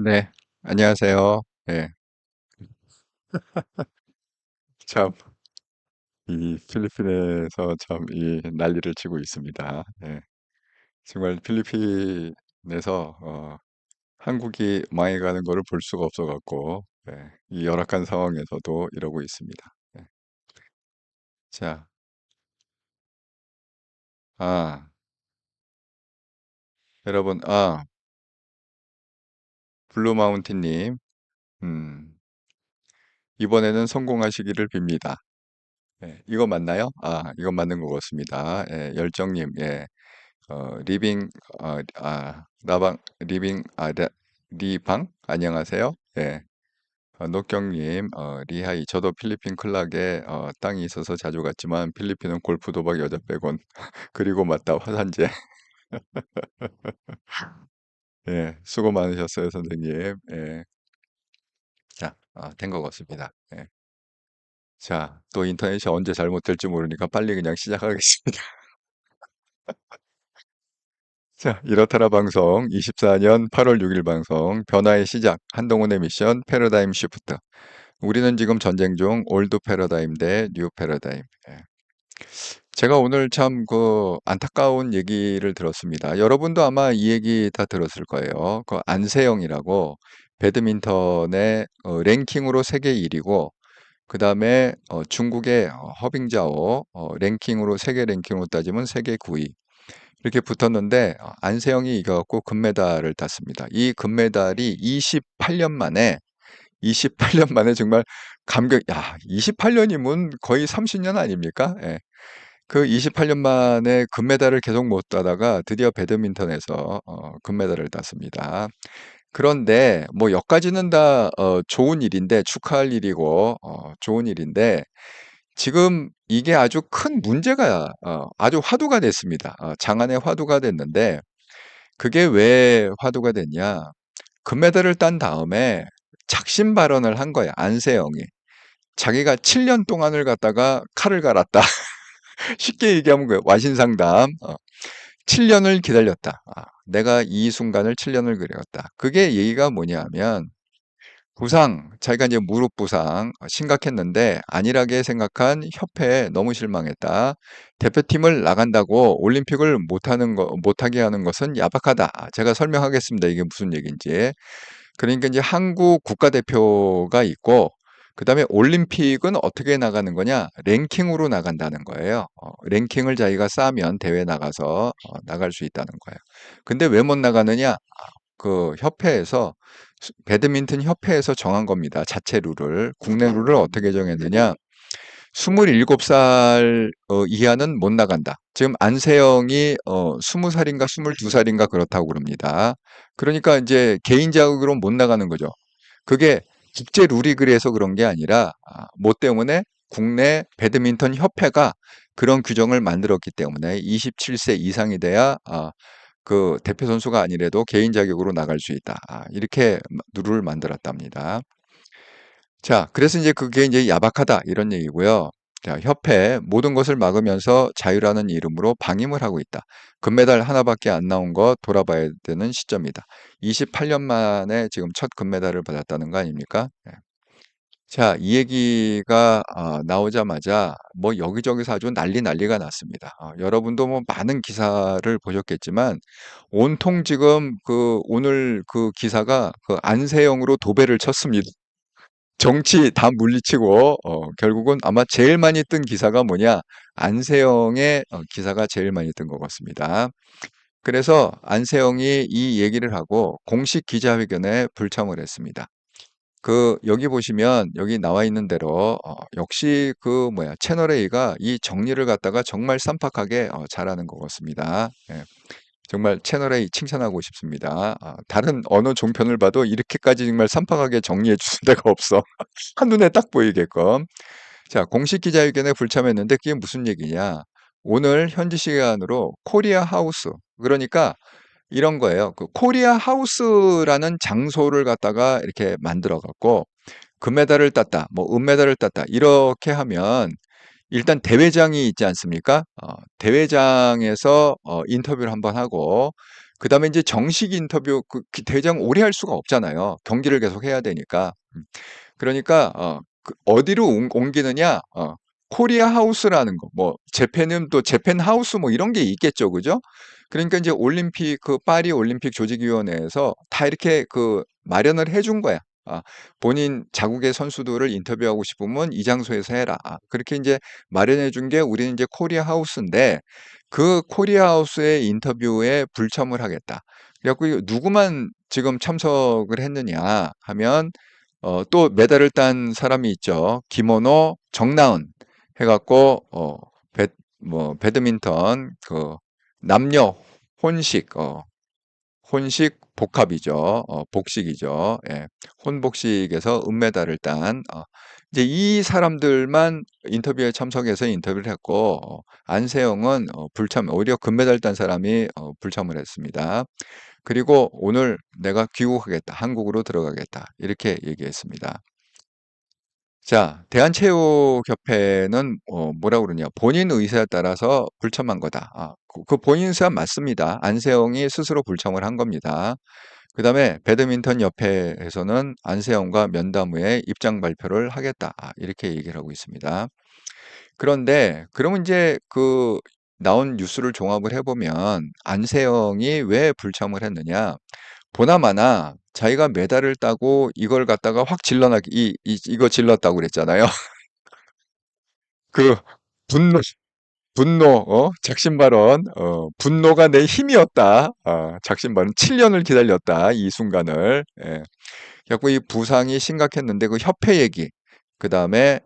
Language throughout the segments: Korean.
네, 안녕하세요. 예, 참, 이 필리핀에서 참 이 난리를 치고 있습니다. 예, 정말 필리핀에서 한국이 망해가는 거를 볼 수가 없어갖고, 예, 이 열악한 상황에서도 이러고 있습니다. 예. 자, 아, 여러분, 블루마운틴님, 음, 이번에는 성공하시기를 빕니다. 예, 이거 맞나요? 이거 맞는 것 같습니다. 예, 열정님, 예. 리빙, 나방, 리빙, 리방? 안녕하세요. 예. 녹경님, 리하이. 저도 필리핀 클락에 땅이 있어서 자주 갔지만 필리핀은 골프 도박 여자 빼곤. 그리고 맞다, 화산재. 예, 수고 많으셨어요, 선생님. 예. 자, 된 것 같습니다. 예. 자, 또 인터넷이 언제 잘못될지 모르니까 빨리 그냥 시작하겠습니다. 자, 이렇다라 방송 24년 8월 6일 방송 변화의 시작 한동훈의 미션 패러다임 쉬프트. 우리는 지금 전쟁 중 올드 패러다임 대 뉴 패러다임. 예. 제가 오늘 참 그 안타까운 얘기를 들었습니다. 여러분도 아마 이 얘기 다 들었을 거예요. 그 안세영이라고 배드민턴의 랭킹으로 세계 1위고 그다음에 중국의 허빙자오 랭킹으로 세계 랭킹으로 따지면 세계 9위. 이렇게 붙었는데 안세영이 이겨갖고 금메달을 땄습니다. 이 금메달이 28년 만에 정말 야, 28년이면 거의 30년 아닙니까? 예. 그 28년 만에 금메달을 계속 못 따다가 드디어 배드민턴에서 금메달을 땄습니다. 그런데 뭐 여기까지는 다 좋은 일인데 축하할 일이고 좋은 일인데 지금 이게 아주 큰 문제가 아주 화두가 됐습니다. 장안의 화두가 됐는데 그게 왜 화두가 됐냐? 금메달을 딴 다음에 착신 발언을 한 거야. 안세영이. 자기가 7년 동안을 갖다가 칼을 갈았다. 쉽게 얘기하면 그 와신상담. 7년을 기다렸다. 내가 이 순간을 7년을 기다렸다. 그게 얘기가 뭐냐면 부상, 자기가 이제 무릎 부상 심각했는데 안일하게 생각한 협회에 너무 실망했다. 대표팀을 나간다고 올림픽을 못하게 하는 것은 야박하다. 제가 설명하겠습니다. 이게 무슨 얘기인지. 그러니까 이제 한국 국가대표가 있고, 그 다음에 올림픽은 어떻게 나가는 거냐? 랭킹으로 나간다는 거예요. 랭킹을 자기가 쌓으면 대회 나가서 나갈 수 있다는 거예요. 근데 왜 못 나가느냐? 그 협회에서 배드민턴 협회에서 정한 겁니다. 자체 룰을. 국내 룰을 어떻게 정했느냐? 27살 이하는 못 나간다. 지금 안세영이 20살인가 22살인가 그렇다고 그럽니다. 그러니까 이제 개인 자격으로 못 나가는 거죠. 그게 국제 룰이 그래서 그런 게 아니라 뭐 때문에 국내 배드민턴 협회가 그런 규정을 만들었기 때문에 27세 이상이 돼야 그 대표 선수가 아니래도 개인 자격으로 나갈 수 있다. 이렇게 룰을 만들었답니다. 자, 그래서 이제 그게 이제 야박하다 이런 얘기고요. 자, 협회 모든 것을 막으면서 자유라는 이름으로 방임을 하고 있다. 금메달 하나밖에 안 나온 거 돌아봐야 되는 시점이다. 28년 만에 지금 첫 금메달을 받았다는 거 아닙니까? 예. 자, 이 얘기가 나오자마자 뭐 여기저기서 아주 난리가 났습니다. 여러분도 뭐 많은 기사를 보셨겠지만 온통 지금 그 오늘 그 기사가 그 안세영으로 도배를 쳤습니다. 정치 다 물리치고 결국은 아마 제일 많이 뜬 기사가 뭐냐? 안세영의 기사가 제일 많이 뜬 것 같습니다. 그래서 안세영이 이 얘기를 하고 공식 기자회견에 불참을 했습니다. 그 여기 보시면 여기 나와 있는 대로 역시 그 뭐야 채널 A가 이 정리를 갖다가 정말 쌈박하게 잘하는 것 같습니다. 예. 정말 채널A 칭찬하고 싶습니다. 다른 어느 종편을 봐도 이렇게까지 정말 산박하게 정리해 주는 데가 없어. 한눈에 딱 보이게끔. 자, 공식 기자회견에 불참했는데 그게 무슨 얘기냐? 오늘 현지 시간으로 코리아 하우스. 그러니까 이런 거예요. 그 코리아 하우스라는 장소를 갖다가 이렇게 만들어 갖고 금메달을 땄다, 뭐 은메달을 땄다. 이렇게 하면 일단 대회장이 있지 않습니까? 대회장에서 인터뷰를 한번 하고 그다음에 이제 정식 인터뷰 그 대장 오래 할 수가 없잖아요. 경기를 계속 해야 되니까. 그러니까 어디로 옮기느냐? 코리아 하우스라는 거, 뭐 재팬은 또 재팬 하우스 뭐 이런 게 있겠죠, 그죠? 그러니까 이제 올림픽 그 파리 올림픽 조직위원회에서 다 이렇게 그 마련을 해준 거야. 본인 자국의 선수들을 인터뷰하고 싶으면 이 장소에서 해라. 그렇게 이제 마련해 준 게 우리는 이제 코리아 하우스인데 그 코리아 하우스의 인터뷰에 불참을 하겠다. 그래갖고 이거 누구만 지금 참석을 했느냐 하면 또 메달을 딴 사람이 있죠. 김원호, 정나은 해갖고 뭐 배드민턴 그 남녀 혼식 혼식 복합이죠. 복식이죠. 예. 혼복식에서 은메달을 딴 이제 이 사람들만 인터뷰에 참석해서 인터뷰를 했고 안세영은 불참 오히려 금메달 딴 사람이 불참을 했습니다. 그리고 오늘 내가 귀국하겠다. 한국으로 들어가겠다. 이렇게 얘기했습니다. 자, 대한체육협회는 뭐라고 그러냐. 본인 의사에 따라서 불참한 거다. 그 본인 의사 맞습니다. 안세영이 스스로 불참을 한 겁니다. 그 다음에 배드민턴 협회에서는 안세영과 면담 후에 입장 발표를 하겠다. 이렇게 얘기를 하고 있습니다. 그런데 그러면 이제 그 나온 뉴스를 종합을 해보면 안세영이 왜 불참을 했느냐? 보나마나 자기가 메달을 따고 이걸 갖다가 확 질러나기 이거 질렀다고 그랬잖아요. 그 분노 분노 작심 발언 분노가 내 힘이었다. 작심 발언 7년을 기다렸다. 이 순간을. 예. 자꾸 이 부상이 심각했는데 그 협회 얘기 그다음에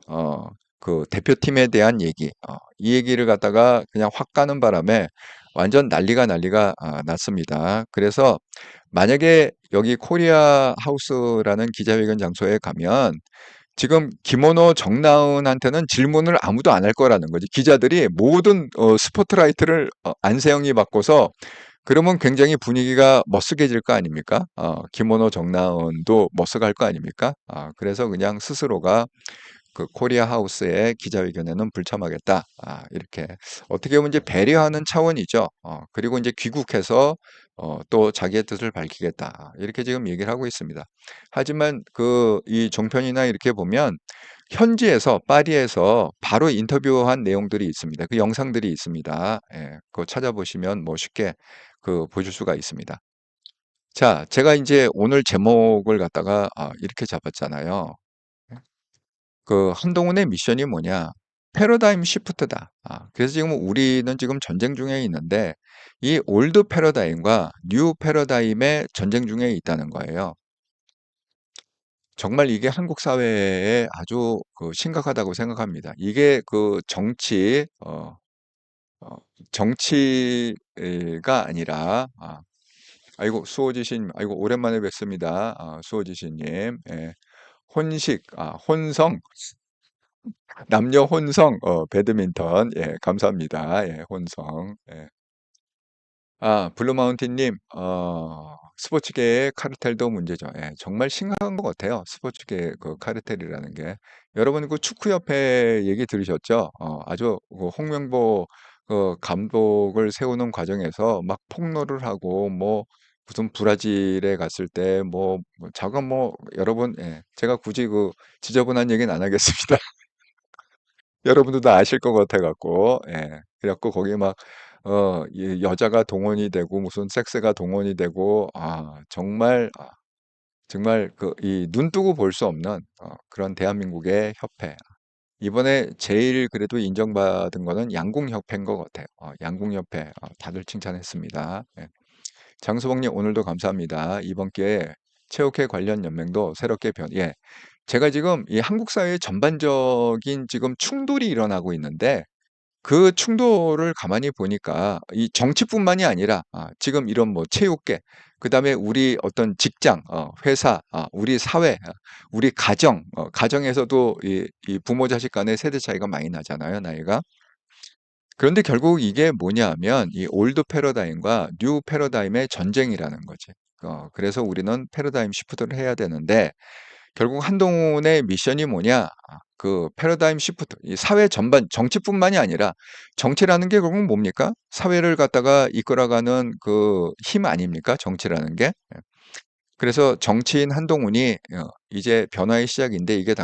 그 대표팀에 대한 얘기 이 얘기를 갖다가 그냥 확 가는 바람에 완전 난리가 났습니다. 그래서 만약에 여기 코리아 하우스라는 기자회견 장소에 가면 지금 김원호, 정나은한테는 질문을 아무도 안 할 거라는 거지. 기자들이 모든 스포트라이트를 안세영이 받고서 그러면 굉장히 분위기가 머쓱해질 거 아닙니까? 김원호, 정나은도 머쓱할 거 아닙니까? 그래서 그냥 스스로가 그 코리아 하우스의 기자회견에는 불참하겠다. 이렇게 어떻게 보면 이제 배려하는 차원이죠. 그리고 이제 귀국해서 또 자기의 뜻을 밝히겠다. 이렇게 지금 얘기를 하고 있습니다. 하지만 그 이 종편이나 이렇게 보면 현지에서 파리에서 바로 인터뷰한 내용들이 있습니다. 그 영상들이 있습니다. 예, 그거 찾아보시면 뭐 쉽게 그 보실 수가 있습니다. 자, 제가 이제 오늘 제목을 갖다가 이렇게 잡았잖아요. 그 한동훈의 미션이 뭐냐? 패러다임 시프트다. 그래서 지금 우리는 지금 전쟁 중에 있는데 이 올드 패러다임과 뉴 패러다임의 전쟁 중에 있다는 거예요. 정말 이게 한국 사회에 아주 그 심각하다고 생각합니다. 이게 그 어, 정치가 아니라 아이고 수호지신 아이고 오랜만에 뵙습니다. 수호지신님 혼식 혼성 남녀 혼성 배드민턴 예 감사합니다. 예 혼성 예. 블루마운틴님 스포츠계의 카르텔도 문제죠. 예 정말 심각한 것 같아요. 스포츠계 그 카르텔이라는 게. 여러분 그 축구협회 얘기 들으셨죠? 아주 그 홍명보 그 감독을 세우는 과정에서 막 폭로를 하고 뭐 무슨 브라질에 갔을 때 뭐 자가 뭐 여러분 예 제가 굳이 그 지저분한 얘기는 안 하겠습니다. 여러분들도 아실 것 같아 갖고 그래 갖고 거기에 막 이 여자가 동원이 되고 무슨 섹스가 동원이 되고 정말 정말 그 이 눈 뜨고 볼 수 없는 그런 대한민국의 협회. 이번에 제일 그래도 인정받은 거는 양궁협회인 것 같아요. 양궁협회 다들 칭찬했습니다. 예. 장수봉님 오늘도 감사합니다. 이번 기회에 체육회 관련 연맹도 새롭게 제가 지금 이 한국 사회의 전반적인 지금 충돌이 일어나고 있는데 그 충돌을 가만히 보니까 이 정치뿐만이 아니라 지금 이런 뭐 체육계, 그다음에 우리 어떤 직장, 회사, 우리 사회, 우리 가정, 가정에서도 이 부모 자식 간의 세대 차이가 많이 나잖아요, 나이가. 그런데 결국 이게 뭐냐 하면 이 올드 패러다임과 뉴 패러다임의 전쟁이라는 거지. 그래서 우리는 패러다임 시프트를 해야 되는데 결국 한동훈의 미션이 뭐냐? 그 패러다임 시프트, 이 사회 전반, 정치뿐만이 아니라 정치라는 게 결국 뭡니까? 사회를 갖다가 이끌어가는 그 힘 아닙니까? 정치라는 게. 그래서 정치인 한동훈이 이제 변화의 시작인데 이게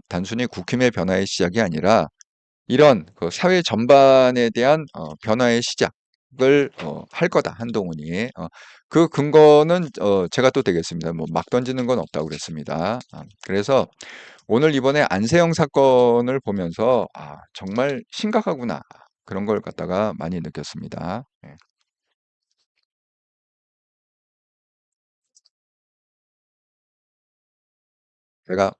단순히 국힘의 변화의 시작이 아니라 이런 그 사회 전반에 대한 변화의 시작을 할 거다 한동훈이. 그 근거는 제가 또 되겠습니다. 뭐 막 던지는 건 없다고 그랬습니다. 그래서 오늘 이번에 안세영 사건을 보면서 정말 심각하구나 그런 걸 갖다가 많이 느꼈습니다. 예. 제가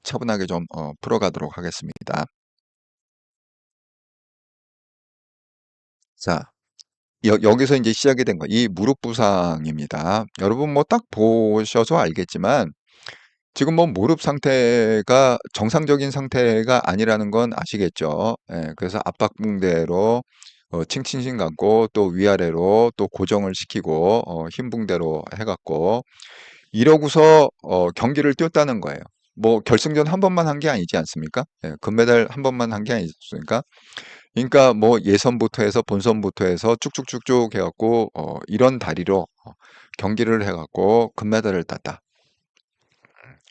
차분하게 좀 풀어가도록 하겠습니다. 자, 여기서 이제 시작이 된 거, 이 무릎 부상입니다. 여러분 뭐 딱 보셔서 알겠지만 지금 뭐 무릎 상태가 정상적인 상태가 아니라는 건 아시겠죠? 예, 그래서 압박붕대로 칭칭칭 감고 또 위아래로 또 고정을 시키고 흰 붕대로 해갖고 이러고서 경기를 뛰었다는 거예요. 뭐 결승전 한 번만 한 게 아니지 않습니까? 예, 금메달 한 번만 한 게 아니지 않습니까? 그러니까 뭐 예선부터 해서 본선부터 해서 쭉쭉쭉쭉 해갖고 이런 다리로 경기를 해갖고 금메달을 땄다.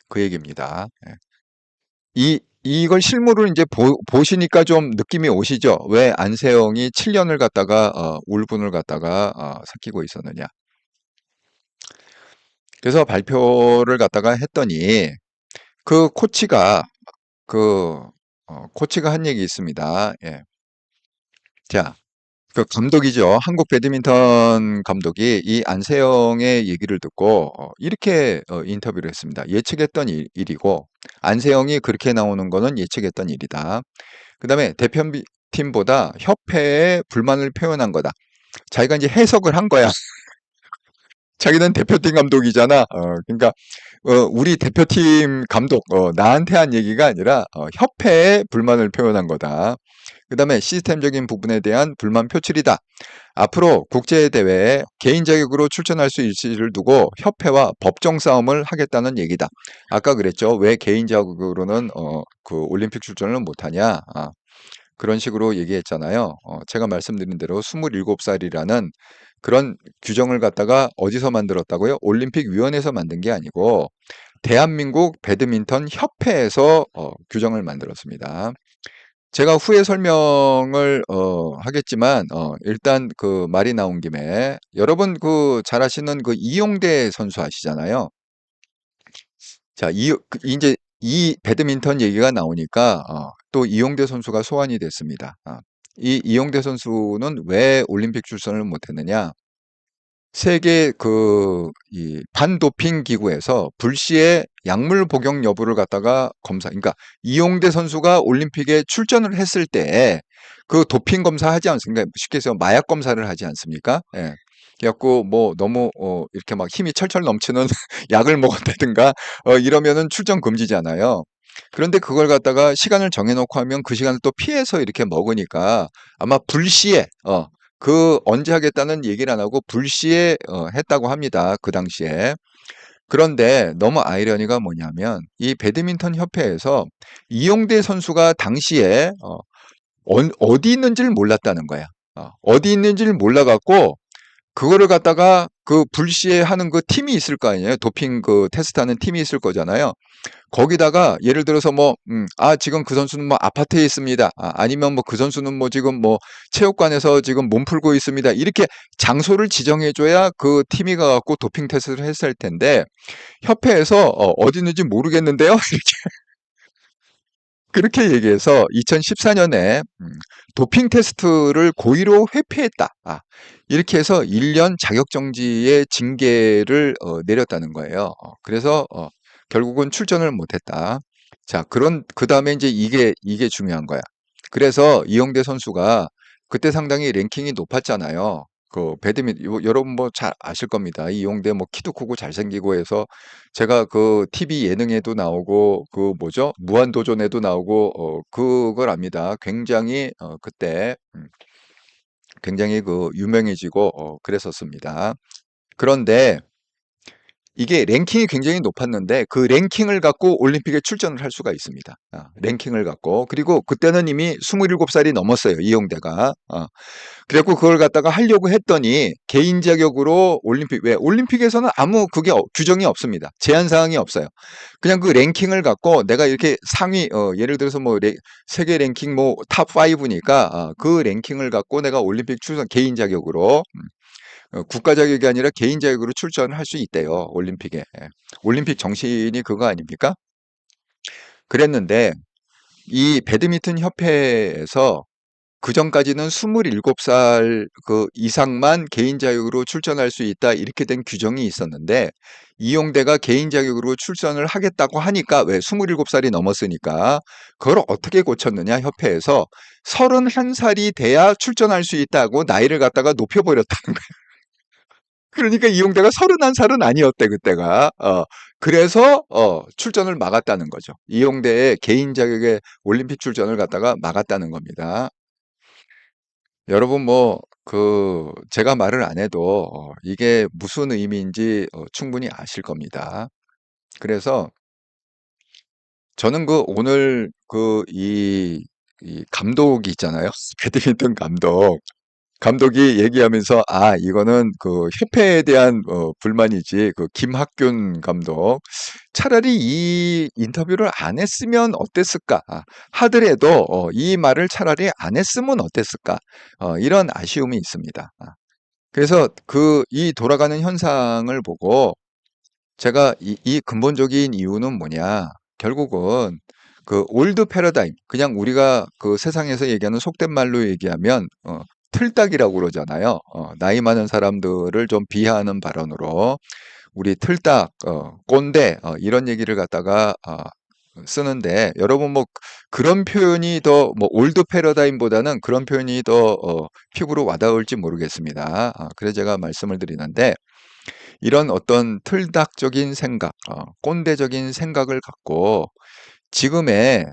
그 얘기입니다. 예. 이걸 실물을 이제 보시니까 좀 느낌이 오시죠? 왜 안세영이 7년을 갖다가 울분을 갖다가 삭히고 있었느냐? 그래서 발표를 갖다가 했더니 그 그 코치가 한 얘기 있습니다. 예. 자, 그 감독이죠. 한국 배드민턴 감독이 이 안세영의 얘기를 듣고 이렇게 인터뷰를 했습니다. 예측했던 일이고 안세영이 그렇게 나오는 거는 예측했던 일이다. 그다음에 대표팀보다 협회에 불만을 표현한 거다. 자기가 이제 해석을 한 거야. 자기는 대표팀 감독이잖아. 그러니까 우리 대표팀 감독 나한테 한 얘기가 아니라 협회에 불만을 표현한 거다. 그다음에 시스템적인 부분에 대한 불만 표출이다. 앞으로 국제대회에 개인 자격으로 출전할 수 있을지를 두고 협회와 법정 싸움을 하겠다는 얘기다. 아까 그랬죠. 왜 개인 자격으로는 그 올림픽 출전을 못하냐. 그런 식으로 얘기했잖아요. 제가 말씀드린 대로 27살이라는 그런 규정을 갖다가 어디서 만들었다고요? 올림픽위원회에서 만든 게 아니고 대한민국 배드민턴 협회에서 규정을 만들었습니다. 제가 후에 설명을 하겠지만 일단 그 말이 나온 김에 여러분 그 잘 아시는 그 이용대 선수 아시잖아요. 자, 이제 이 배드민턴 얘기가 나오니까 또 이용대 선수가 소환이 됐습니다. 이 이용대 선수는 왜 올림픽 출전을 못했느냐? 세계 이 반도핑 기구에서 불시에 약물 복용 여부를 갖다가 그러니까 이용대 선수가 올림픽에 출전을 했을 때 그 도핑 검사 하지 않습니까? 쉽게 해서 마약 검사를 하지 않습니까? 예. 그래갖고 뭐 너무 이렇게 막 힘이 철철 넘치는 약을 먹었다든가 이러면은 출전 금지잖아요. 그런데 그걸 갖다가 시간을 정해놓고 하면 그 시간을 또 피해서 이렇게 먹으니까 아마 불시에 그 언제 하겠다는 얘기를 안 하고 불시에 했다고 합니다. 그 당시에. 그런데 너무 아이러니가 뭐냐면 이 배드민턴 협회에서 이용대 선수가 당시에 어디 있는지를 몰랐다는 거야. 어디 있는지를 몰라갖고 그거를 갖다가 그 불시에 하는 그 팀이 있을 거 아니에요. 도핑 그 테스트하는 팀이 있을 거잖아요. 거기다가 예를 들어서 뭐, 지금 그 선수는 뭐 아파트에 있습니다. 아니면 뭐 그 선수는 뭐 지금 뭐 체육관에서 지금 몸 풀고 있습니다. 이렇게 장소를 지정해줘야 그 팀이 가갖고 도핑 테스트를 했을 텐데, 협회에서 어디 있는지 모르겠는데요? 그렇게 얘기해서 2014년에 도핑 테스트를 고의로 회피했다. 이렇게 해서 1년 자격정지의 징계를 내렸다는 거예요. 그래서 결국은 출전을 못했다. 자, 그 다음에 이제 이게 중요한 거야. 그래서 이영대 선수가 그때 상당히 랭킹이 높았잖아요. 그 여러분 뭐 잘 아실 겁니다. 이용대 뭐 키도 크고 잘생기고 해서 제가 그 TV 예능에도 나오고 그 뭐죠? 무한도전에도 나오고 그걸 압니다. 굉장히 그때 굉장히 그 유명해지고 그랬었습니다. 그런데 이게 랭킹이 굉장히 높았는데 그 랭킹을 갖고 올림픽에 출전을 할 수가 있습니다. 랭킹을 갖고. 그리고 그때는 이미 27살이 넘었어요. 이용대가. 그래갖고 그걸 갖다가 하려고 했더니 개인 자격으로 올림픽, 왜? 올림픽에서는 아무 그게 규정이 없습니다. 제한 사항이 없어요. 그냥 그 랭킹을 갖고 내가 이렇게 상위, 예를 들어서 뭐 세계 랭킹 뭐 탑 5니까 그 랭킹을 갖고 내가 올림픽 출전 개인 자격으로 국가 자격이 아니라 개인 자격으로 출전을 할 수 있대요. 올림픽에. 예. 올림픽 정신이 그거 아닙니까? 그랬는데 이 배드민턴 협회에서 그전까지는 27살 그 이상만 개인 자격으로 출전할 수 있다 이렇게 된 규정이 있었는데 이용대가 개인 자격으로 출전을 하겠다고 하니까 왜 27살이 넘었으니까 그걸 어떻게 고쳤느냐 협회에서 31살이 돼야 출전할 수 있다고 나이를 갖다가 높여버렸다는 거예요. 그러니까 이용대가 31살은 아니었대 그때가. 그래서 출전을 막았다는 거죠. 이용대의 개인 자격의 올림픽 출전을 갖다가 막았다는 겁니다. 여러분 뭐 제가 말을 안 해도 이게 무슨 의미인지 충분히 아실 겁니다. 그래서 저는 오늘 이 감독이 있잖아요. 배드민턴 감독이 얘기하면서 이거는 그 협회에 대한 불만이지 그 김학균 감독 차라리 이 인터뷰를 안 했으면 어땠을까 하더라도 이 말을 차라리 안 했으면 어땠을까 이런 아쉬움이 있습니다. 그래서 이 돌아가는 현상을 보고 제가 이 근본적인 이유는 뭐냐 결국은 그 올드 패러다임 그냥 우리가 그 세상에서 얘기하는 속된 말로 얘기하면 틀딱이라고 그러잖아요. 나이 많은 사람들을 좀 비하하는 발언으로 우리 틀딱, 꼰대 이런 얘기를 갖다가 쓰는데 여러분 뭐 그런 표현이 더 뭐 올드 패러다임보다는 그런 표현이 더 피부로 와닿을지 모르겠습니다. 그래서 제가 말씀을 드리는데 이런 어떤 틀딱적인 생각, 꼰대적인 생각을 갖고 지금의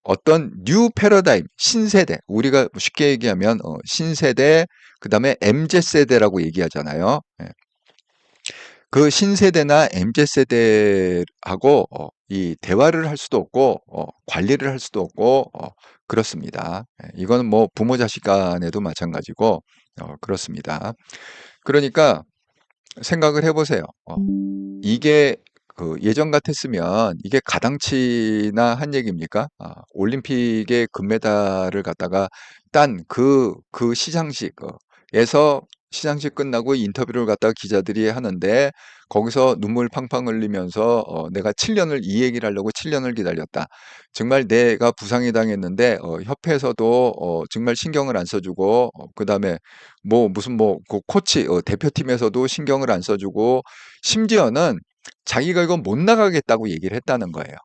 어떤 뉴 패러다임, 신세대, 우리가 쉽게 얘기하면 신세대, 그 다음에 MZ세대라고 얘기하잖아요. 예. 그 신세대나 MZ세대하고 이 대화를 할 수도 없고 관리를 할 수도 없고 그렇습니다. 예. 이거는 뭐 부모 자식 간에도 마찬가지고 그렇습니다. 그러니까 생각을 해보세요. 이게 예전 같았으면 이게 가당치나 한 얘기입니까? 올림픽의 금메달을 갖다가 딴 그 시상식에서 시상식 끝나고 인터뷰를 갖다가 기자들이 하는데 거기서 눈물 팡팡 흘리면서 내가 7년을 이 얘기를 하려고 7년을 기다렸다. 정말 내가 부상이 당했는데 협회에서도 정말 신경을 안 써주고 그다음에 뭐 무슨 뭐 그 코치 대표팀에서도 신경을 안 써주고 심지어는 자기가 이거 못 나가겠다고 얘기를 했다는 거예요.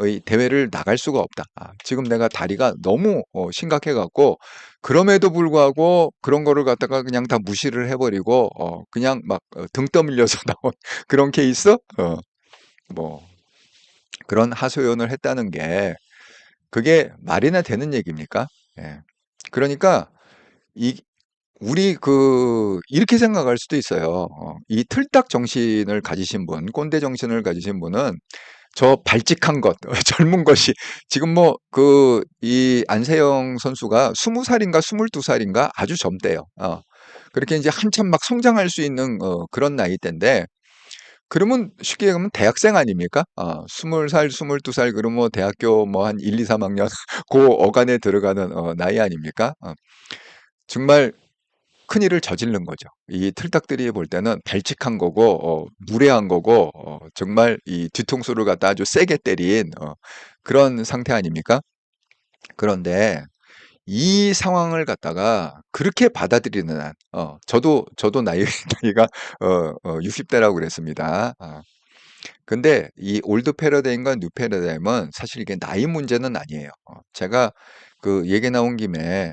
이 대회를 나갈 수가 없다. 지금 내가 다리가 너무 심각해 갖고 그럼에도 불구하고 그런 거를 갖다가 그냥 다 무시를 해버리고 그냥 막 등 떠밀려서 나온 그런 케이스? 뭐 그런 하소연을 했다는 게 그게 말이나 되는 얘기입니까? 예. 그러니까 이 우리 이렇게 생각할 수도 있어요. 이 틀딱 정신을 가지신 분, 꼰대 정신을 가지신 분은 저 발칙한 것, 젊은 것이 지금 뭐 이 안세영 선수가 20살인가 22살인가 아주 젊대요. 그렇게 이제 한참 막 성장할 수 있는 그런 나이대인데 그러면 쉽게 얘기하면 대학생 아닙니까? 20살, 22살 그러면 뭐 대학교 뭐 한 1, 2, 3학년 그 어간에 들어가는 나이 아닙니까? 정말 큰일을 저지른 거죠. 이 틀딱들이 볼 때는 발칙한 거고 무례한 거고 정말 이 뒤통수를 갖다 아주 세게 때린 그런 상태 아닙니까? 그런데 이 상황을 갖다가 그렇게 받아들이는 한 저도 나이가 60대라고 그랬습니다. 근데 이 올드 패러다임과 뉴 패러다임은 사실 이게 나이 문제는 아니에요. 제가 얘기 나온 김에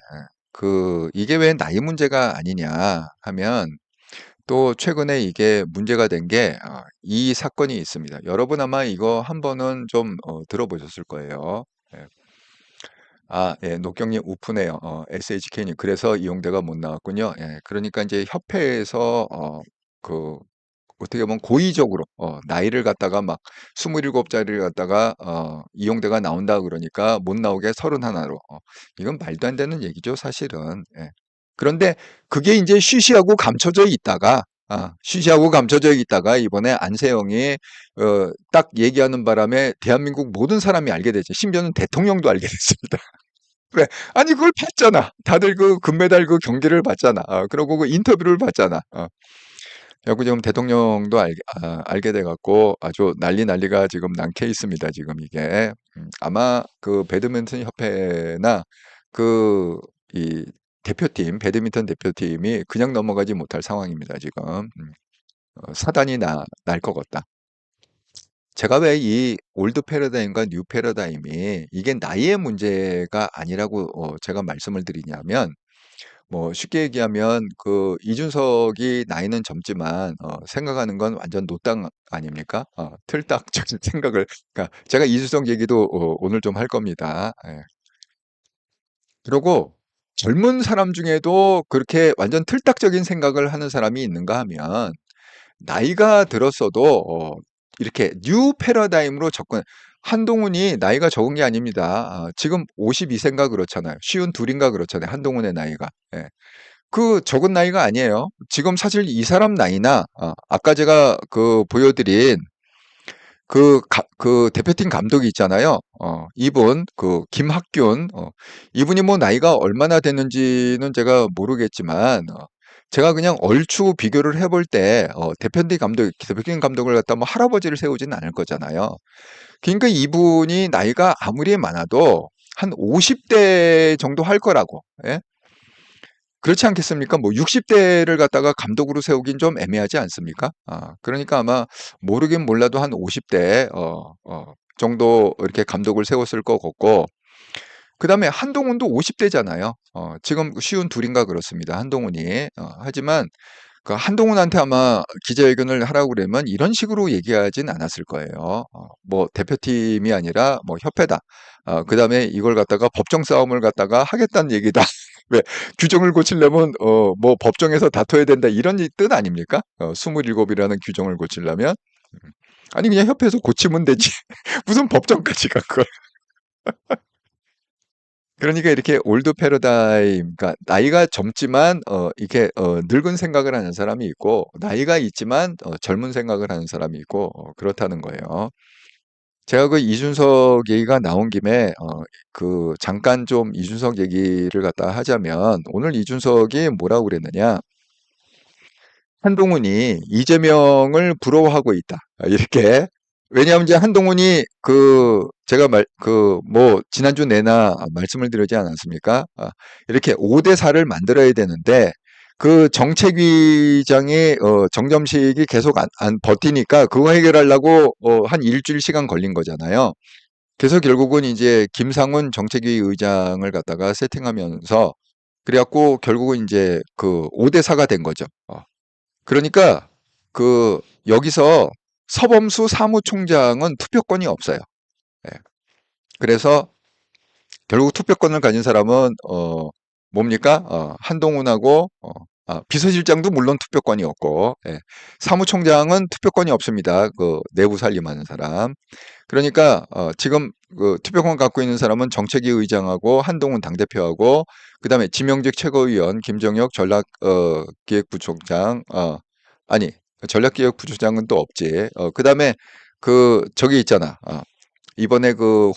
이게 왜 나이 문제가 아니냐 하면 또 최근에 이게 문제가 된 게 이 사건이 있습니다. 여러분 아마 이거 한 번은 좀 들어보셨을 거예요. 예. 예, 녹경님 우프네요. SHK님. 그래서 이용대가 못 나왔군요. 예, 그러니까 이제 협회에서 그 어떻게 보면 고의적으로 나이를 갖다가 막 27짜리를 갖다가 이용대가 나온다 그러니까 못 나오게 31로 이건 말도 안 되는 얘기죠, 사실은. 예. 그런데 그게 이제 쉬쉬하고 감춰져 있다가 쉬쉬하고 감춰져 있다가 이번에 안세영이 딱 얘기하는 바람에 대한민국 모든 사람이 알게 되죠. 심지어는 대통령도 알게 됐습니다. 왜? 아니 그걸 봤잖아. 다들 그 금메달 그 경기를 봤잖아. 그러고 그 인터뷰를 봤잖아. 그래갖고 지금 대통령도 알게 돼갖고 아주 난리가 지금 난 케이스입니다. 지금 이게. 아마 그 배드민턴 협회나 그 이 대표팀, 배드민턴 대표팀이 그냥 넘어가지 못할 상황입니다. 지금. 사단이 날 것 같다. 제가 왜 이 올드 패러다임과 뉴 패러다임이 이게 나이의 문제가 아니라고 제가 말씀을 드리냐면 뭐 쉽게 얘기하면 그 이준석이 나이는 젊지만 생각하는 건 완전 노땅 아닙니까? 틀딱적인 생각을 그러니까 제가 이준석 얘기도 오늘 좀 할 겁니다. 예. 그리고 젊은 사람 중에도 그렇게 완전 틀딱적인 생각을 하는 사람이 있는가 하면 나이가 들었어도 이렇게 뉴 패러다임으로 접근 한동훈이 나이가 적은 게 아닙니다. 지금 52세인가 그렇잖아요. 52인가 그렇잖아요. 한동훈의 나이가. 예. 그 적은 나이가 아니에요. 지금 사실 이 사람 나이나 아까 제가 그 보여드린 그 대표팀 감독이 있잖아요. 이분 그 김학균 이분이 뭐 나이가 얼마나 됐는지는 제가 모르겠지만 제가 그냥 얼추 비교를 해볼 때 대표팀 감독을 갖다 뭐 할아버지를 세우지는 않을 거잖아요. 그러니까 이분이 나이가 아무리 많아도 한 50대 정도 할 거라고. 예? 그렇지 않겠습니까? 뭐 60대를 갖다가 감독으로 세우긴 좀 애매하지 않습니까? 그러니까 아마 모르긴 몰라도 한 50대 정도 이렇게 감독을 세웠을 것 같고 그다음에 한동훈도 50대잖아요. 지금 쉬운 둘인가 그렇습니다. 한동훈이. 하지만 그 한동훈한테 아마 기자회견을 하라고 그러면 이런 식으로 얘기하진 않았을 거예요. 뭐 대표팀이 아니라 뭐 협회다. 그다음에 이걸 갖다가 법정 싸움을 갖다가 하겠다는 얘기다. 왜 규정을 고치려면 뭐 법정에서 다퉈야 된다 이런 뜻 아닙니까? 27이라는 규정을 고치려면 아니 그냥 협회에서 고치면 되지. 무슨 법정까지 간 거야. 그러니까 이렇게 올드 패러다임, 그러니까 나이가 젊지만 이렇게 늙은 생각을 하는 사람이 있고 나이가 있지만 젊은 생각을 하는 사람이 있고 그렇다는 거예요. 제가 그 이준석 얘기가 나온 김에 그 잠깐 좀 이준석 얘기를 갖다 하자면 오늘 이준석이 뭐라고 그랬느냐? 한동훈이 이재명을 부러워하고 있다. 이렇게. 왜냐하면 이제 한동훈이 그 제가 뭐 지난주 내나 말씀을 드리지 않았습니까? 이렇게 5대 4를 만들어야 되는데 그 정책위장이 정점식이 계속 안 버티니까 그거 해결하려고 한 일주일 시간 걸린 거잖아요. 그래서 결국은 이제 김상훈 정책위 의장을 갖다가 세팅하면서 그래갖고 결국은 이제 그 5대 4가 된 거죠. 그러니까 그 여기서 서범수 사무총장은 투표권이 없어요. 예. 그래서 결국 투표권을 가진 사람은 뭡니까? 한동훈하고 비서실장도 물론 투표권이 없고 예. 사무총장은 투표권이 없습니다. 그 내부 살림하는 사람. 그러니까 지금 그 투표권 갖고 있는 사람은 정책위 의장하고 한동훈 당대표하고 그다음에 지명직 최고위원 김정혁 전략기획부총장 아니 전략기획부총장은 또 없지. 그다음에 그 저기 있잖아. 이번에 그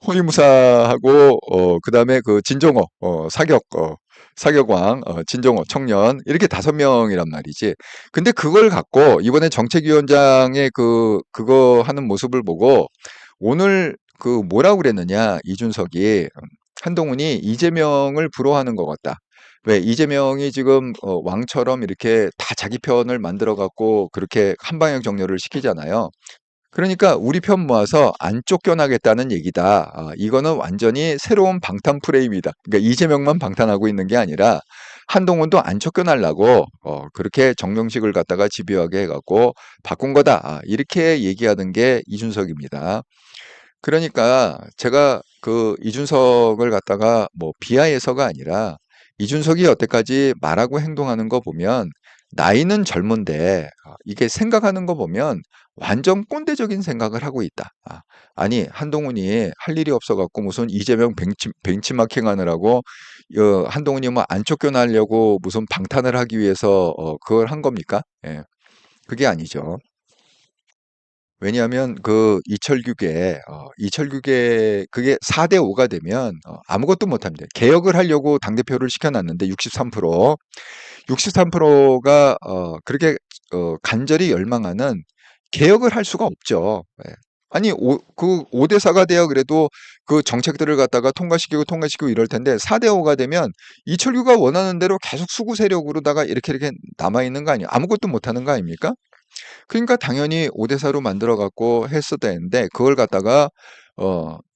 호위무사하고 그다음에 그 진정호 사격왕 진정호 청년 이렇게 5명이란 말이지. 근데 그걸 갖고 이번에 정책위원장의 그거 하는 모습을 보고 오늘 그 뭐라고 그랬느냐 이준석이 한동훈이 이재명을 부러워하는 것 같다. 왜 이재명이 지금 왕처럼 이렇게 다 자기 편을 만들어 갖고 그렇게 한방향 정렬을 시키잖아요. 그러니까 우리 편 모아서 안 쫓겨나겠다는 얘기다. 이거는 완전히 새로운 방탄 프레임이다. 그러니까 이재명만 방탄하고 있는 게 아니라 한동훈도 안 쫓겨나려고 그렇게 정명식을 갖다가 집요하게 해갖고 바꾼 거다. 이렇게 얘기하는 게 이준석입니다. 그러니까 제가 그 이준석을 갖다가 뭐 비하해서가 아니라 이준석이 여태까지 말하고 행동하는 거 보면 나이는 젊은데 이게 생각하는 거 보면 완전 꼰대적인 생각을 하고 있다. 아니 한동훈이 할 일이 없어갖고 무슨 이재명 벤치마킹 하느라고 한동훈이 뭐 안 쫓겨나려고 무슨 방탄을 하기 위해서 그걸 한 겁니까? 예, 그게 아니죠. 왜냐하면 그 이철규계 그게 4대 5가 되면 아무것도 못합니다. 개혁을 하려고 당대표를 시켜놨는데 63%, 63%가 그렇게 간절히 열망하는 개혁을 할 수가 없죠. 예. 아니 그 5대 4가 돼야 그래도 그 정책들을 갖다가 통과시키고 이럴 텐데 4대 5가 되면 이철규가 원하는 대로 계속 수구 세력으로다가 이렇게 남아 있는 거 아니에요? 아무것도 못하는 거 아닙니까? 그러니까 당연히 5대 4로 만들어 갖고 했어야 되는데 그걸 갖다가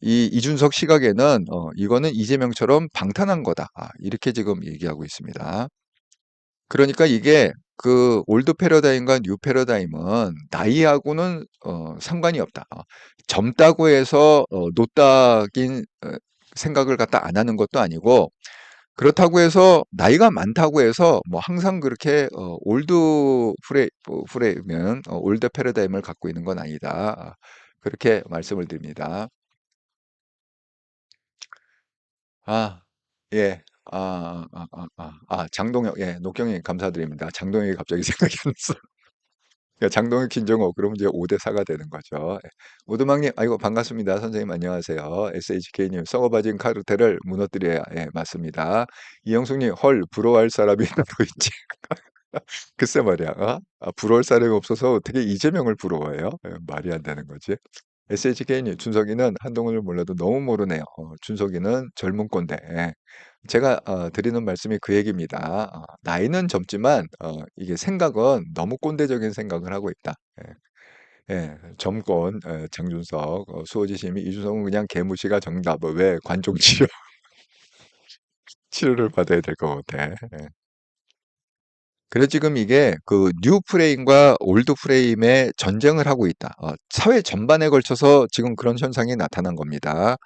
이 이준석 시각에는 이거는 이재명처럼 방탄한 거다. 이렇게 지금 얘기하고 있습니다. 그러니까 이게 그 올드 패러다임과 뉴 패러다임은 나이하고는 상관이 없다. 젊다고 해서 노딱인 생각을 갖다 안 하는 것도 아니고 그렇다고 해서 나이가 많다고 해서 뭐 항상 그렇게 올드 프레임은 올드 패러다임을 갖고 있는 건 아니다. 그렇게 말씀을 드립니다. 아, 예. 장동혁, 예, 녹경이 감사드립니다. 장동혁이 갑자기 생각이 안 났어. 그러니까 장동혁, 김정호, 그러면 이제 5대 4가 되는 거죠. 예. 오두막님, 아이고, 반갑습니다. 선생님, 안녕하세요. SHK님, 썩어봐진 카르텔을 무너뜨려야, 예, 맞습니다. 이영숙님, 헐, 부러워할 사람이 따로 있지. 글쎄 말이야. 부러울 사람이 없어서 어떻게 이재명을 부러워해요? 예, 말이 안 되는 거지. SHK님, 준석이는 한동훈을 몰라도 너무 모르네요. 준석이는 젊은 꼰대. 예. 제가 드리는 말씀이 그 얘기입니다. 나이는 젊지만 이게 생각은 너무 꼰대적인 생각을 하고 있다. 예. 예, 점권 장준석 수호지심이 이준석은 그냥 개무시가 정답. 왜 관종 치료 치료를 받아야 될 것 같아. 예. 그래서 지금 이게 그 뉴 프레임과 올드 프레임의 전쟁을 하고 있다. 사회 전반에 걸쳐서 지금 그런 현상이 나타난 겁니다.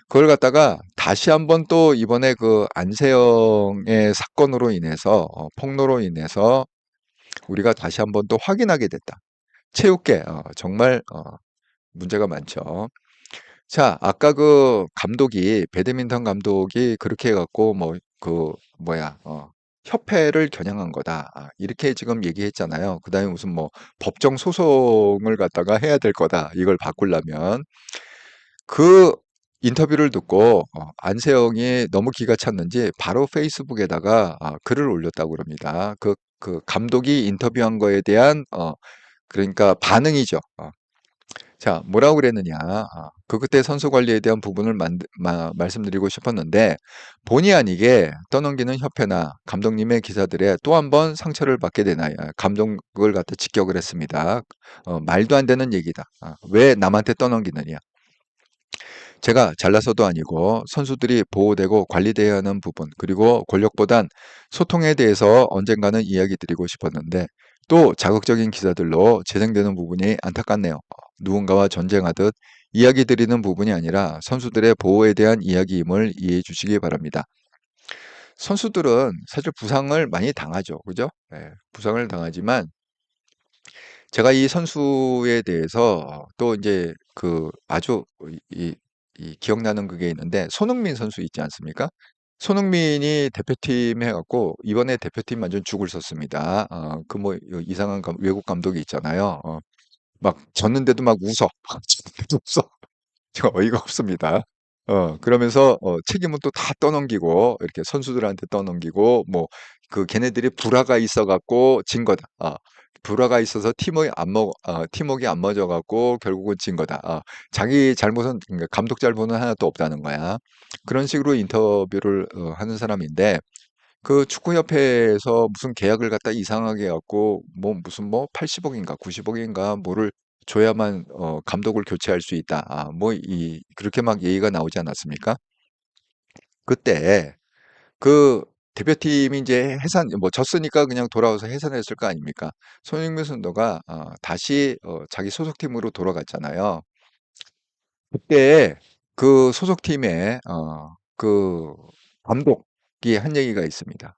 그걸 갖다가 다시 한번 또 이번에 그 안세영의 사건으로 인해서 폭로로 인해서 우리가 다시 한번 또 확인하게 됐다. 체육계 정말 문제가 많죠. 자, 아까 그 감독이 배드민턴 감독이 그렇게 해갖고 뭐 그 뭐야 협회를 겨냥한 거다. 이렇게 지금 얘기했잖아요. 그다음에 무슨 뭐 법정 소송을 갖다가 해야 될 거다. 이걸 바꾸려면 그 인터뷰를 듣고 안세영이 너무 기가 찼는지 바로 페이스북에다가 글을 올렸다고 그럽니다. 그 감독이 인터뷰한 거에 대한 그러니까 반응이죠. 자, 뭐라고 그랬느냐. 그 그때 선수 관리에 대한 부분을 말씀드리고 싶었는데 본의 아니게 떠넘기는 협회나 감독님의 기사들에 또 한 번 상처를 받게 되나요? 감독을 갖다 직격을 했습니다. 말도 안 되는 얘기다. 왜 남한테 떠넘기느냐. 제가 잘나서도 아니고 선수들이 보호되고 관리돼야 하는 부분, 그리고 권력보단 소통에 대해서 언젠가는 이야기 드리고 싶었는데 또 자극적인 기사들로 재생되는 부분이 안타깝네요. 누군가와 전쟁하듯 이야기 드리는 부분이 아니라 선수들의 보호에 대한 이야기임을 이해해 주시기 바랍니다. 선수들은 사실 부상을 많이 당하죠. 그죠? 예, 부상을 당하지만 제가 이 선수에 대해서 또 이제 그 아주 이 기억나는 그게 있는데 손흥민 선수 있지 않습니까? 손흥민이 대표팀 해갖고 이번에 대표팀 완전 죽을 썼습니다. 그 뭐 이상한 외국 감독이 있잖아요. 막 졌는데도 막 웃어. 졌는데도 웃어. 저 어이가 없습니다. 그러면서 책임은 또 다 떠넘기고 이렇게 선수들한테 떠넘기고 뭐 그 걔네들이 불화가 있어 갖고 진 거다. 불화가 있어서 팀워크가 안 맞아 갖고 결국은 진 거다. 자기 잘못은 그러니까 감독 잘못은 하나도 없다는 거야. 그런 식으로 인터뷰를 하는 사람인데 그 축구협회에서 무슨 계약을 갖다 이상하게 해 갖고 뭐 무슨 뭐 80억인가 90억인가 뭐를 줘야만 감독을 교체할 수 있다. 뭐 이 그렇게 막 얘기가 나오지 않았습니까? 그때 그 대표팀이 이제 해산 뭐 졌으니까 그냥 돌아와서 해산했을 거 아닙니까? 손흥민 선수가 다시 자기 소속팀으로 돌아갔잖아요. 그때 그 소속팀의 그 감독이 한 얘기가 있습니다.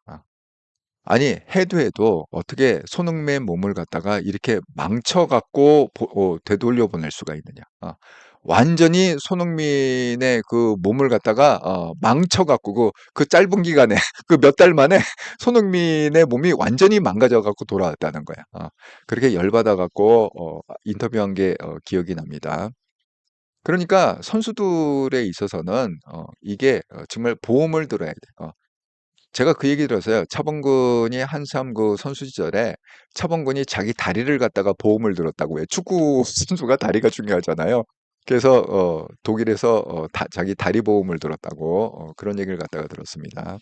아니 해도 어떻게 손흥민의 몸을 갖다가 이렇게 망쳐 갖고 되돌려 보낼 수가 있느냐. 완전히 손흥민의 그 몸을 갖다가 망쳐 갖고 그 짧은 기간에 그 몇 달 만에 손흥민의 몸이 완전히 망가져 갖고 돌아왔다는 거야. 그렇게 열받아 갖고 인터뷰한 게 기억이 납니다. 그러니까 선수들에 있어서는 이게 정말 보험을 들어야 돼. 제가 그 얘기 들었어요. 차범근이 한참 그 선수 시절에 차범근이 자기 다리를 갖다가 보험을 들었다고 해. 축구 선수가 다리가 중요하잖아요. 그래서 독일에서 자기 다리 보험을 들었다고 그런 얘기를 갖다가 들었습니다.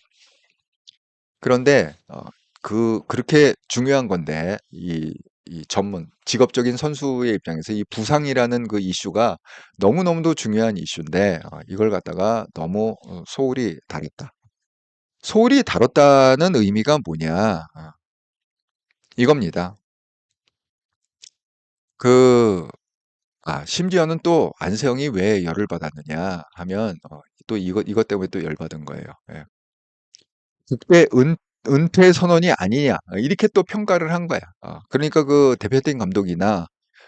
그런데 그렇게 중요한 건데 이 전문 직업적인 선수의 입장에서 이 부상이라는 그 이슈가 너무너무도 중요한 이슈인데 이걸 갖다가 너무 소홀히 다뤘다. 소홀히 다뤘다는 의미가 뭐냐? 이겁니다. 그, 심지어는 또 안세영이 왜 열을 받았느냐 하면, 또 이것 때문에 또 열받은 거예요. 예. 국대 은퇴 선언이 아니냐. 이렇게 또 평가를 한 거야. 그러니까 그 대표팀 감독이나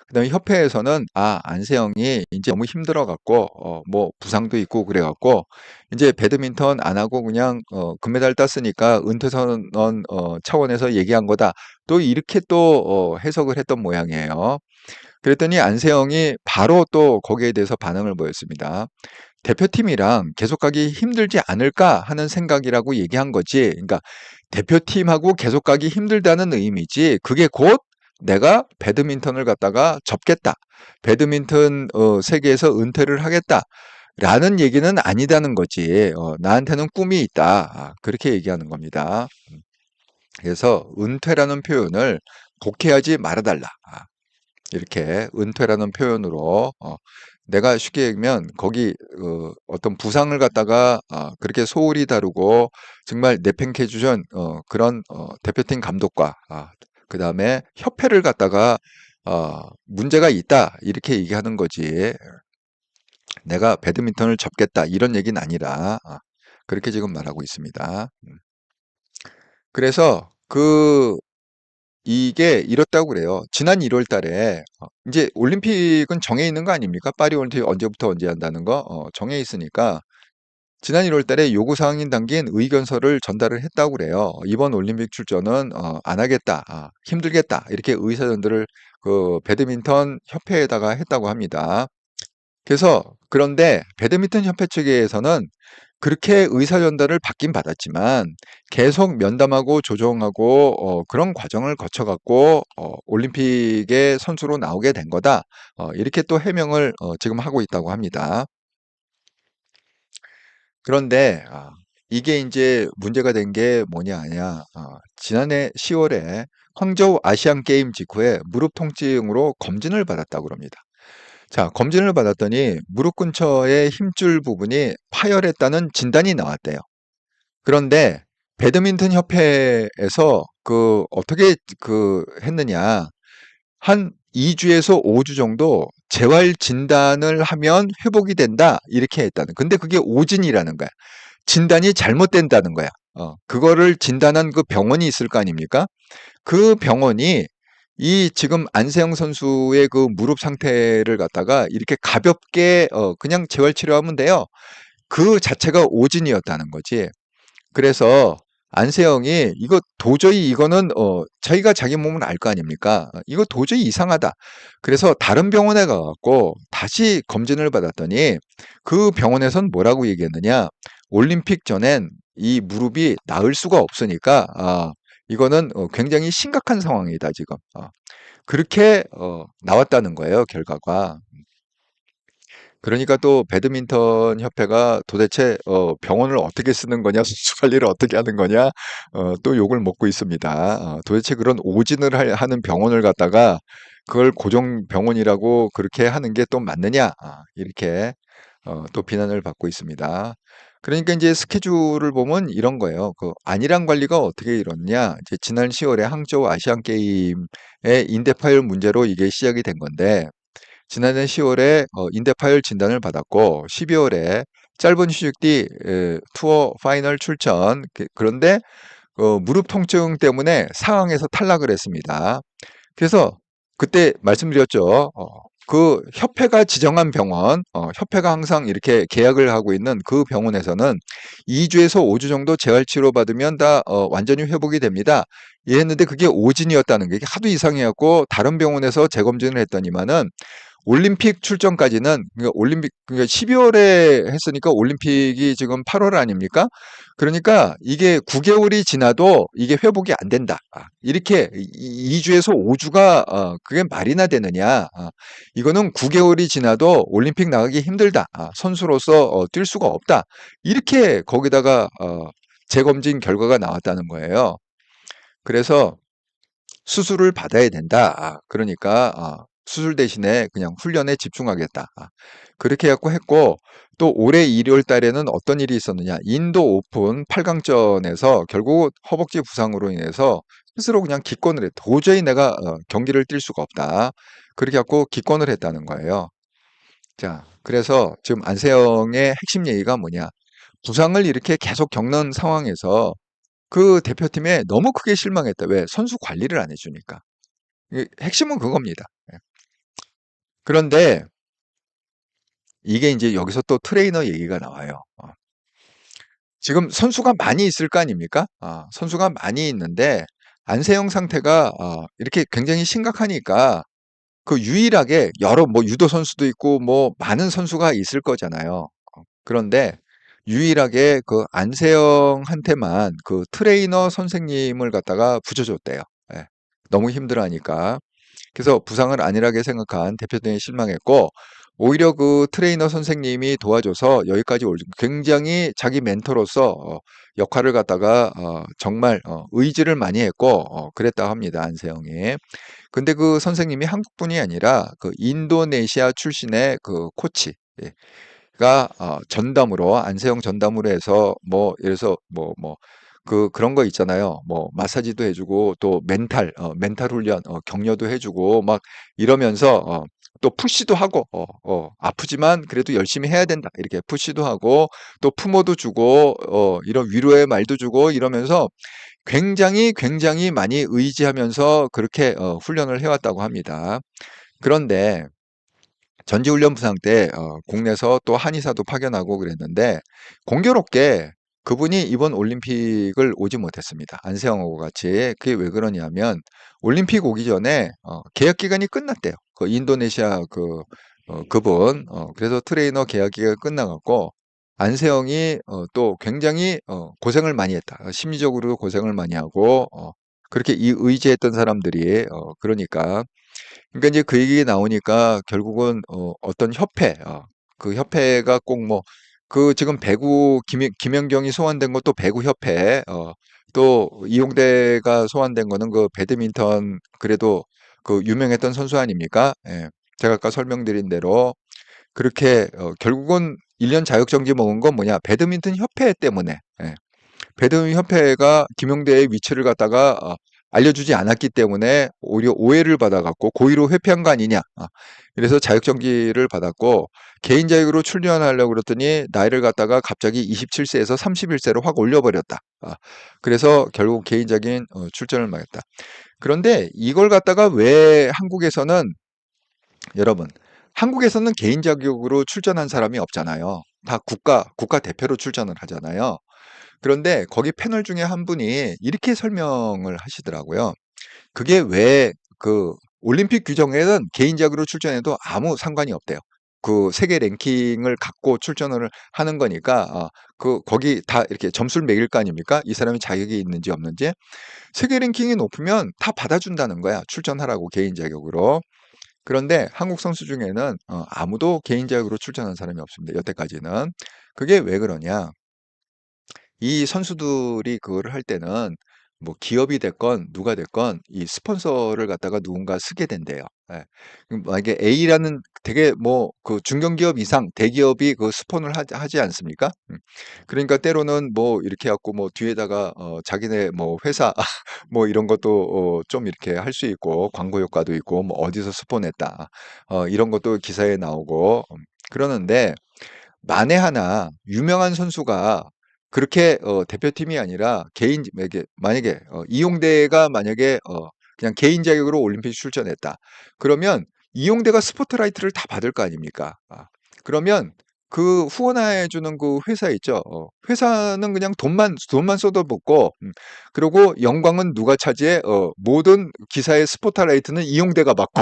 그다음에 협회에서는 안세영이 이제 너무 힘들어 갖고 뭐 부상도 있고 그래 갖고 이제 배드민턴 안 하고 그냥 금메달 땄으니까 은퇴 선언 차원에서 얘기한 거다. 또 이렇게 또 해석을 했던 모양이에요. 그랬더니 안세영이 바로 또 거기에 대해서 반응을 보였습니다. 대표팀이랑 계속 가기 힘들지 않을까 하는 생각이라고 얘기한 거지. 그러니까 대표팀하고 계속 가기 힘들다는 의미지. 그게 곧 내가 배드민턴을 갖다가 접겠다. 배드민턴 세계에서 은퇴를 하겠다. 라는 얘기는 아니다는 거지. 나한테는 꿈이 있다. 그렇게 얘기하는 겁니다. 그래서 은퇴라는 표현을 복해하지 말아달라. 이렇게 은퇴라는 표현으로 내가 쉽게 얘기하면 거기 어떤 부상을 갖다가 그렇게 소홀히 다루고 정말 내팽개 주전 그런 대표팀 감독과 그 다음에 협회를 갖다가 문제가 있다 이렇게 얘기하는 거지. 내가 배드민턴을 접겠다 이런 얘기는 아니라 그렇게 지금 말하고 있습니다. 그래서 이게 이렇다고 그래요. 지난 1월 달에 이제 올림픽은 정해 있는 거 아닙니까? 파리 올림픽 언제부터 언제 한다는 거 정해 있으니까 지난 1월 달에 요구 사항인 담긴 의견서를 전달을 했다고 그래요. 이번 올림픽 출전은 안 하겠다. 힘들겠다. 이렇게 의사전들을 그 배드민턴 협회에다가 했다고 합니다. 그래서 그런데 배드민턴 협회 측에서는 그렇게 의사 전달을 받긴 받았지만 계속 면담하고 조정하고 그런 과정을 거쳐 갖고 올림픽의 선수로 나오게 된 거다. 이렇게 또 해명을 지금 하고 있다고 합니다. 그런데 이게 이제 문제가 된 게 뭐냐 하냐. 지난해 10월에 황저우 아시안 게임 직후에 무릎 통증으로 검진을 받았다고 합니다. 자, 검진을 받았더니 무릎 근처의 힘줄 부분이 파열했다는 진단이 나왔대요. 그런데 배드민턴 협회에서 어떻게 했느냐. 한 2주에서 5주 정도 재활 진단을 하면 회복이 된다. 이렇게 했다는. 근데 그게 오진이라는 거야. 진단이 잘못된다는 거야. 그거를 진단한 그 병원이 있을 거 아닙니까? 그 병원이 이 지금 안세영 선수의 그 무릎 상태를 갖다가 이렇게 가볍게 그냥 재활 치료하면 돼요. 그 자체가 오진이었다는 거지. 그래서 안세영이 이거 도저히 이거는 자기가 자기 몸을 알 거 아닙니까? 이거 도저히 이상하다. 그래서 다른 병원에 가갖고 다시 검진을 받았더니 그 병원에선 뭐라고 얘기했느냐? 올림픽 전엔 이 무릎이 나을 수가 없으니까 이거는 굉장히 심각한 상황이다 지금. 그렇게 나왔다는 거예요 결과가. 그러니까 또 배드민턴 협회가 도대체 병원을 어떻게 쓰는 거냐, 수술 관리를 어떻게 하는 거냐, 또 욕을 먹고 있습니다. 도대체 그런 오진을 하는 병원을 갖다가 그걸 고정 병원이라고 그렇게 하는 게 또 맞느냐, 이렇게 또 비난을 받고 있습니다. 그러니까 이제 스케줄을 보면 이런 거예요. 그 안일한 관리가 어떻게 이렇냐? 이제 지난 10월에 항저우 아시안 게임의 인대 파열 문제로 이게 시작이 된 건데 지난해 10월에 인대 파열 진단을 받았고 12월에 짧은 휴식 뒤 투어 파이널 출전. 그런데 무릎 통증 때문에 상황에서 탈락을 했습니다. 그래서 그때 말씀드렸죠. 그 협회가 지정한 병원, 협회가 항상 이렇게 계약을 하고 있는 그 병원에서는 2주에서 5주 정도 재활치료 받으면 다 완전히 회복이 됩니다. 이랬는데 그게 오진이었다는 게 하도 이상해갖고 다른 병원에서 재검진을 했더니만은 올림픽 출전까지는 그러니까 올림픽 그러니까 12월에 했으니까 올림픽이 지금 8월 아닙니까? 그러니까 이게 9개월이 지나도 이게 회복이 안 된다. 이렇게 2주에서 5주가 그게 말이나 되느냐? 이거는 9개월이 지나도 올림픽 나가기 힘들다. 선수로서 뛸 수가 없다. 이렇게 거기다가 재검진 결과가 나왔다는 거예요. 그래서 수술을 받아야 된다. 그러니까 수술 대신에 그냥 훈련에 집중하겠다. 그렇게 해갖고 했고 또 올해 일요일 달에는 어떤 일이 있었느냐. 인도 오픈 8강전에서 결국 허벅지 부상으로 인해서 스스로 그냥 기권을 해. 도저히 내가 경기를 뛸 수가 없다. 그렇게 해갖고 기권을 했다는 거예요. 자, 그래서 지금 안세영의 핵심 얘기가 뭐냐. 부상을 이렇게 계속 겪는 상황에서 그 대표팀에 너무 크게 실망했다. 왜? 선수 관리를 안 해주니까. 핵심은 그겁니다. 예. 그런데 이게 이제 여기서 또 트레이너 얘기가 나와요. 지금 선수가 많이 있을 거 아닙니까? 선수가 많이 있는데 안세영 상태가 이렇게 굉장히 심각하니까 그 유일하게 여러 뭐 유도 선수도 있고 뭐 많은 선수가 있을 거잖아요. 그런데 유일하게 그 안세영한테만 그 트레이너 선생님을 갖다가 붙여줬대요. 예. 너무 힘들어하니까. 그래서 부상을 안일하게 생각한 대표팀에 실망했고 오히려 그 트레이너 선생님이 도와줘서 여기까지 올 굉장히 자기 멘토로서 역할을 갖다가 정말 의지를 많이 했고 그랬다고 합니다. 안세영이. 근데 그 선생님이 한국분이 아니라 그 인도네시아 출신의 그 코치. 예. 가 전담으로 안세영 전담으로 해서 뭐 예를 들어서 그런 거 있잖아요. 뭐 마사지도 해주고 또 멘탈 훈련 격려도 해주고 막 이러면서 또 푸시도 하고 아프지만 그래도 열심히 해야 된다 이렇게 푸시도 하고 또 품어도 주고 이런 위로의 말도 주고 이러면서 굉장히 굉장히 많이 의지하면서 그렇게 훈련을 해왔다고 합니다. 그런데 전지훈련 부상 때 국내에서 또 한의사도 파견하고 그랬는데 공교롭게 그분이 이번 올림픽을 오지 못했습니다. 안세영하고 같이. 그게 왜 그러냐면 올림픽 오기 전에 계약 기간이 끝났대요. 그 인도네시아 그분 그래서 트레이너 계약 기간이 끝나갖고 안세영이 또 굉장히 고생을 많이 했다. 심리적으로 고생을 많이 하고 그렇게 이 의지했던 사람들이 그러니까 이제 그 얘기 나오니까 결국은 어떤 협회, 그 협회가 꼭 뭐 그 지금 배구 김연경이 소환된 것도 배구 협회, 또 이용대가 소환된 거는 그 배드민턴 그래도 그 유명했던 선수 아닙니까? 예. 제가 아까 설명드린 대로 그렇게 결국은 1년 자격정지 먹은 건 뭐냐? 배드민턴 협회 때문에. 예. 배드민턴 협회가 김용대의 위치를 갖다가 알려주지 않았기 때문에 오히려 오해를 받아갖고 고의로 회피한 거 아니냐. 그래서 자격정지를 받았고 개인 자격으로 출전하려고 그랬더니 나이를 갖다가 갑자기 27세에서 31세로 확 올려버렸다. 그래서 결국 개인적인 출전을 막았다. 그런데 이걸 갖다가 왜 한국에서는 여러분 한국에서는 개인 자격으로 출전한 사람이 없잖아요. 다 국가 대표로 출전을 하잖아요. 그런데 거기 패널 중에 한 분이 이렇게 설명을 하시더라고요. 그게 왜 그 올림픽 규정에는 개인적으로 출전해도 아무 상관이 없대요. 그 세계 랭킹을 갖고 출전을 하는 거니까 거기 다 이렇게 점수를 매길 거 아닙니까? 이 사람이 자격이 있는지 없는지. 세계 랭킹이 높으면 다 받아준다는 거야. 출전하라고 개인 자격으로. 그런데 한국 선수 중에는 아무도 개인 자격으로 출전한 사람이 없습니다. 여태까지는. 그게 왜 그러냐? 이 선수들이 그거를 할 때는 뭐 기업이 됐건 누가 됐건 이 스폰서를 갖다가 누군가 쓰게 된대요. 예. 만약에 A라는 되게 뭐 그 중견기업 이상 대기업이 그 스폰을 하지 않습니까? 그러니까 때로는 뭐 이렇게 해갖고 뭐 뒤에다가 자기네 뭐 회사 뭐 이런 것도 좀 이렇게 할 수 있고 광고 효과도 있고 뭐 어디서 스폰했다 이런 것도 기사에 나오고 그러는데 만에 하나 유명한 선수가 그렇게 대표팀이 아니라 개인 만약에 이용대가 만약에 그냥 개인 자격으로 올림픽 출전했다. 그러면 이용대가 스포트라이트를 다 받을 거 아닙니까? 그러면 그 후원해 주는 그 회사 있죠. 회사는 그냥 돈만 쏟아붓고 그리고 영광은 누가 차지해? 모든 기사의 스포트라이트는 이용대가 받고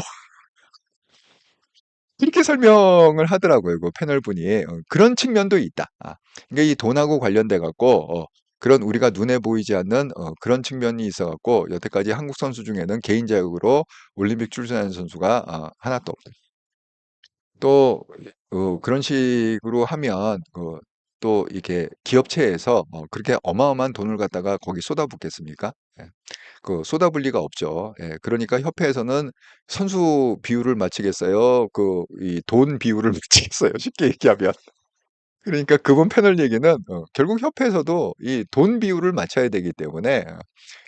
이렇게 설명을 하더라고요. 그 패널분이. 그런 측면도 있다. 그러니까 이 돈하고 관련돼 갖고 그런 우리가 눈에 보이지 않는 그런 측면이 있어 갖고 여태까지 한국 선수 중에는 개인 자격으로 올림픽 출전하는 선수가 하나도 없다. 또 그런 식으로 하면 또 이렇게 기업체에서 그렇게 어마어마한 돈을 갖다가 거기 쏟아붓겠습니까? 예. 그 쏟아부을 리가 없죠. 예. 그러니까 협회에서는 선수 비율을 맞추겠어요? 그 이 돈 비율을 맞추겠어요? 쉽게 얘기하면. 그러니까 그분 패널 얘기는 결국 협회에서도 이 돈 비율을 맞춰야 되기 때문에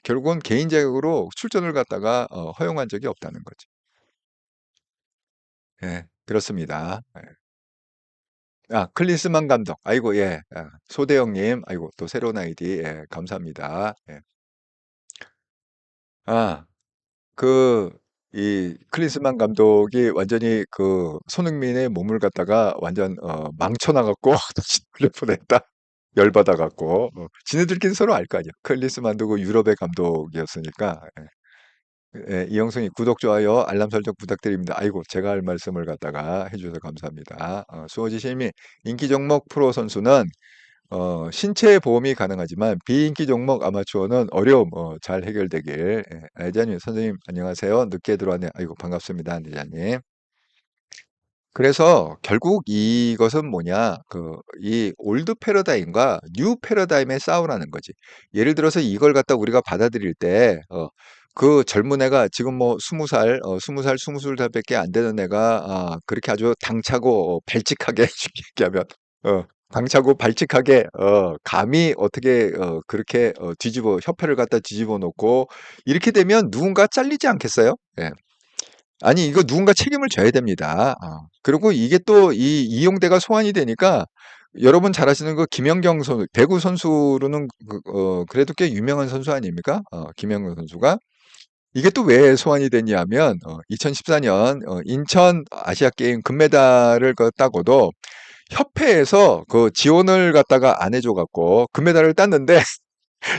결국은 개인 자격으로 출전을 갖다가 허용한 적이 없다는 거죠. 예. 그렇습니다. 예. 클린스만 감독. 아이고, 예. 소대영님, 아이고, 또 새로운 아이디, 예, 감사합니다. 예. 아, 이 클린스만 감독이 완전히 그 손흥민의 몸을 갖다가 완전 망쳐놔갖고 돌려 보냈다. 열받아갖고. 지네들끼리 서로 알 거 아니야. 클린스만도 그 유럽의 감독이었으니까. 예. 예, 이영승이 구독, 좋아요, 알람 설정 부탁드립니다. 아이고, 제가 할 말씀을 갖다가 해주셔서 감사합니다. 수호지 시미 인기 종목 프로 선수는 신체 보험이 가능하지만 비인기 종목 아마추어는 어려움 잘 해결되길. 예, 알자님 선생님 안녕하세요. 늦게 들어왔네요. 아이고 반갑습니다, 안대장님. 그래서 결국 이것은 뭐냐, 이 올드 패러다임과 뉴 패러다임의 싸우라는 거지. 예를 들어서 이걸 갖다 우리가 받아들일 때, 그 젊은 애가 지금 뭐 20살, 20살, 22살밖에 안 되는 애가, 그렇게 아주 당차고 발칙하게, 쉽게 얘기하면, 당차고 발칙하게, 감히 어떻게, 그렇게 협회를 갖다 뒤집어 놓고, 이렇게 되면 누군가 잘리지 않겠어요? 예. 아니, 이거 누군가 책임을 져야 됩니다. 그리고 이게 또 이용대가 소환이 되니까 여러분 잘 아시는 그 김연경 선수, 배구 선수로는 그래도 꽤 유명한 선수 아닙니까? 김연경 선수가. 이게 또 왜 소환이 됐냐면, 2014년 인천 아시아 게임 금메달을 따고도 협회에서 그 지원을 갖다가 안 해줘 갖고 금메달을 땄는데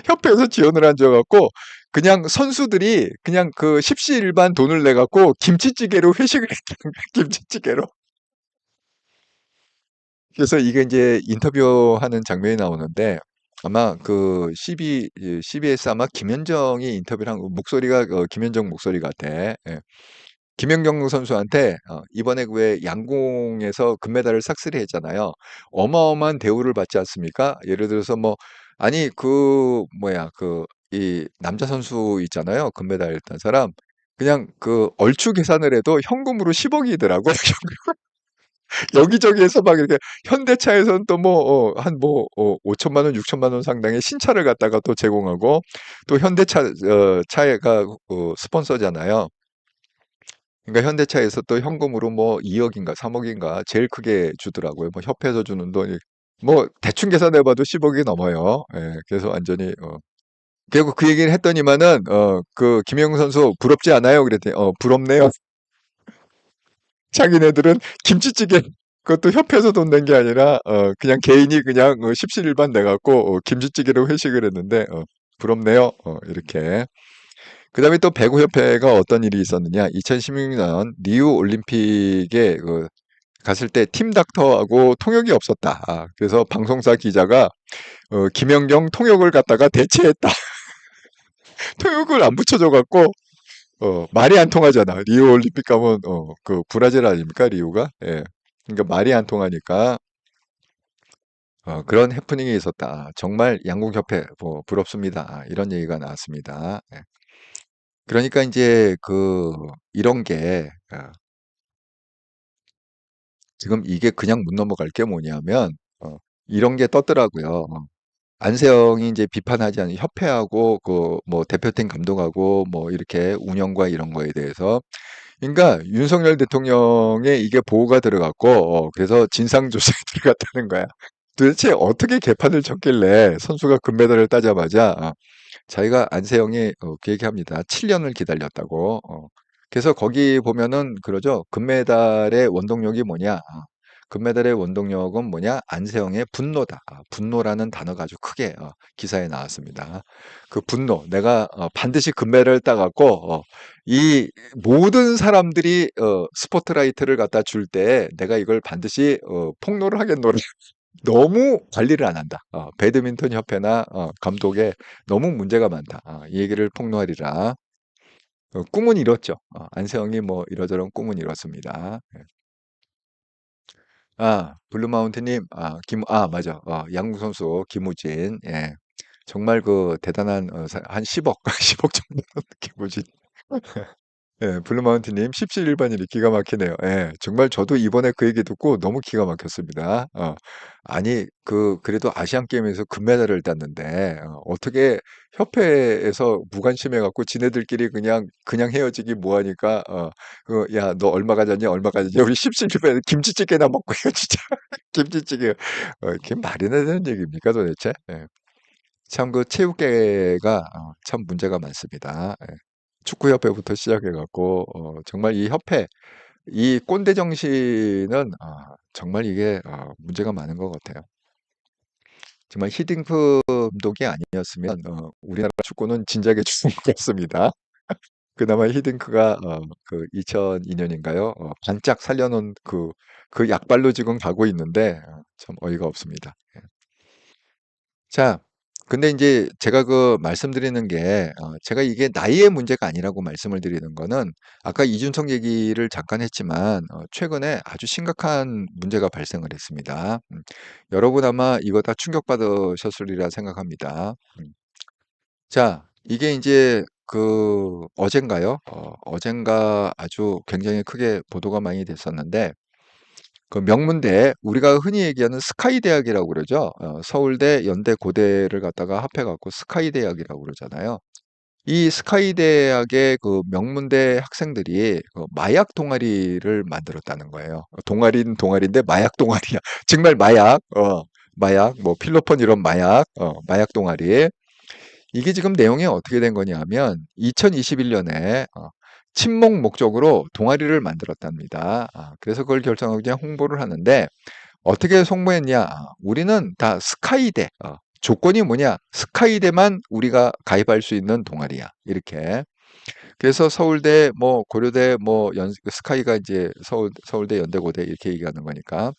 협회에서 지원을 안 줘갖고 그냥 선수들이 그냥 그 십시일반 돈을 내 갖고 김치찌개로 회식을 했다는 거야. 김치찌개로. 그래서 이게 이제 인터뷰하는 장면이 나오는데 아마 그 CBS 아마 김현정이 인터뷰를 한 목소리가 김현정 목소리 같아. 예. 김연경 선수한테 이번에 왜 양궁에서 금메달을 삭스리 했잖아요. 어마어마한 대우를 받지 않습니까? 예를 들어서 뭐 아니 그 뭐야 이 남자 선수 있잖아요. 금메달 딴 사람. 그냥 그 얼추 계산을 해도 현금으로 10억이더라고. 여기저기에서 막 이렇게 현대차에서는 또 뭐 한 뭐 5천만 원, 6천만 원 상당의 신차를 갖다가 또 제공하고 또 현대차 차가 스폰서잖아요. 그러니까 현대차에서 또 현금으로 뭐 2억인가 3억인가 제일 크게 주더라고요. 뭐 협회에서 주는 돈이 뭐 대충 계산해봐도 10억이 넘어요. 예, 그래서 완전히 결국 그 얘기를 했더니만은 그 김영 선수 부럽지 않아요? 그랬더니 부럽네요. 자기네들은 김치찌개 그것도 협회에서 돈 낸 게 아니라 그냥 개인이 그냥 십시일반 내갖고 김치찌개로 회식을 했는데 부럽네요. 이렇게. 그다음에 또 배구협회가 어떤 일이 있었느냐? 2016년 리우 올림픽에 갔을 때 팀 닥터하고 통역이 없었다. 그래서 방송사 기자가 김연경 통역을 갖다가 대체했다. 통역을 안 붙여줘 갖고 말이 안 통하잖아. 리우 올림픽 가면 그 브라질 아닙니까? 리우가? 예. 그러니까 말이 안 통하니까 그런 해프닝이 있었다. 정말 양궁협회 뭐 부럽습니다. 이런 얘기가 나왔습니다. 예. 그러니까 이제 이런 게 지금 이게 그냥 못 넘어갈 게 뭐냐면 이런 게 떴더라고요. 안세영이 이제 비판하지 않은 협회하고 그 뭐 대표팀 감독하고 뭐 이렇게 운영과 이런 거에 대해서 그러니까 윤석열 대통령의 이게 보호가 들어갔고 그래서 진상조사에 들어갔다는 거야. 도대체 어떻게 개판을 쳤길래 선수가 금메달을 따자마자 자기가 안세영이 그 얘기합니다. 7년을 기다렸다고. 그래서 거기 보면은 그러죠. 금메달의 원동력이 뭐냐? 금메달의 원동력은 뭐냐? 안세영의 분노다. 분노라는 단어가 아주 크게 기사에 나왔습니다. 그 분노, 내가 반드시 금메달을 따갖고 이 모든 사람들이 스포트라이트를 갖다 줄 때 내가 이걸 반드시 폭로를 하겠노라. 너무 관리를 안 한다. 배드민턴 협회나 감독에 너무 문제가 많다. 이 얘기를 폭로하리라. 꿈은 이뤘죠. 안세영이 뭐 이러저런 꿈은 이뤘습니다. 예. 블루마운틴님, 맞아. 양궁 선수 김우진. 예. 정말 그 대단한 한 10억, 10억 정도 김우진. 예, 블루마운틴님 17일반일이 기가 막히네요. 예, 정말 저도 이번에 그 얘기 듣고 너무 기가 막혔습니다. 아니, 그래도 아시안 게임에서 금메달을 땄는데, 어떻게 협회에서 무관심해갖고 지네들끼리 그냥 헤어지기 뭐하니까, 야, 너 얼마 가졌냐, 얼마 가졌냐, 우리 17일반에 김치찌개나 먹고 헤어지자. 김치찌개. 이게 말이나 되는 얘기입니까, 도대체? 예. 참 그 체육계가 참 문제가 많습니다. 예. 축구협회부터 시작해갖고 정말 이 협회 이 꼰대 정신은 정말 이게 문제가 많은 것 같아요. 정말 히딩크 감독이 아니었으면 우리나라 축구는 진작에 죽은 것 같습니다. 그나마 히딩크가 그 2002년인가요? 반짝 살려놓은 그 약발로 지금 가고 있는데 참 어이가 없습니다. 예. 자, 근데 이제 제가 그 말씀드리는 게, 제가 이게 나이의 문제가 아니라고 말씀을 드리는 거는, 아까 이준석 얘기를 잠깐 했지만, 최근에 아주 심각한 문제가 발생을 했습니다. 여러분 아마 이거 다 충격받으셨으리라 생각합니다. 자, 이게 이제 어젠가요? 어젠가 아주 굉장히 크게 보도가 많이 됐었는데, 그 명문대 우리가 흔히 얘기하는 스카이 대학이라고 그러죠. 서울대, 연대, 고대를 갖다가 합해갖고 스카이 대학이라고 그러잖아요. 이 스카이 대학의 그 명문대 학생들이 그 마약 동아리를 만들었다는 거예요. 동아리는 동아리인데 마약 동아리야. 정말 마약, 뭐 필로폰 이런 마약 동아리. 이게 지금 내용이 어떻게 된 거냐면 2021년에 친목 목적으로 동아리를 만들었답니다. 그래서 그걸 결정하고 그냥 홍보를 하는데 어떻게 홍보했냐? 우리는 다 스카이대. 조건이 뭐냐? 스카이대만 우리가 가입할 수 있는 동아리야. 이렇게. 그래서 서울대, 뭐 고려대, 뭐 스카이가 이제 서울대, 연대, 고대 이렇게 얘기하는 거니까.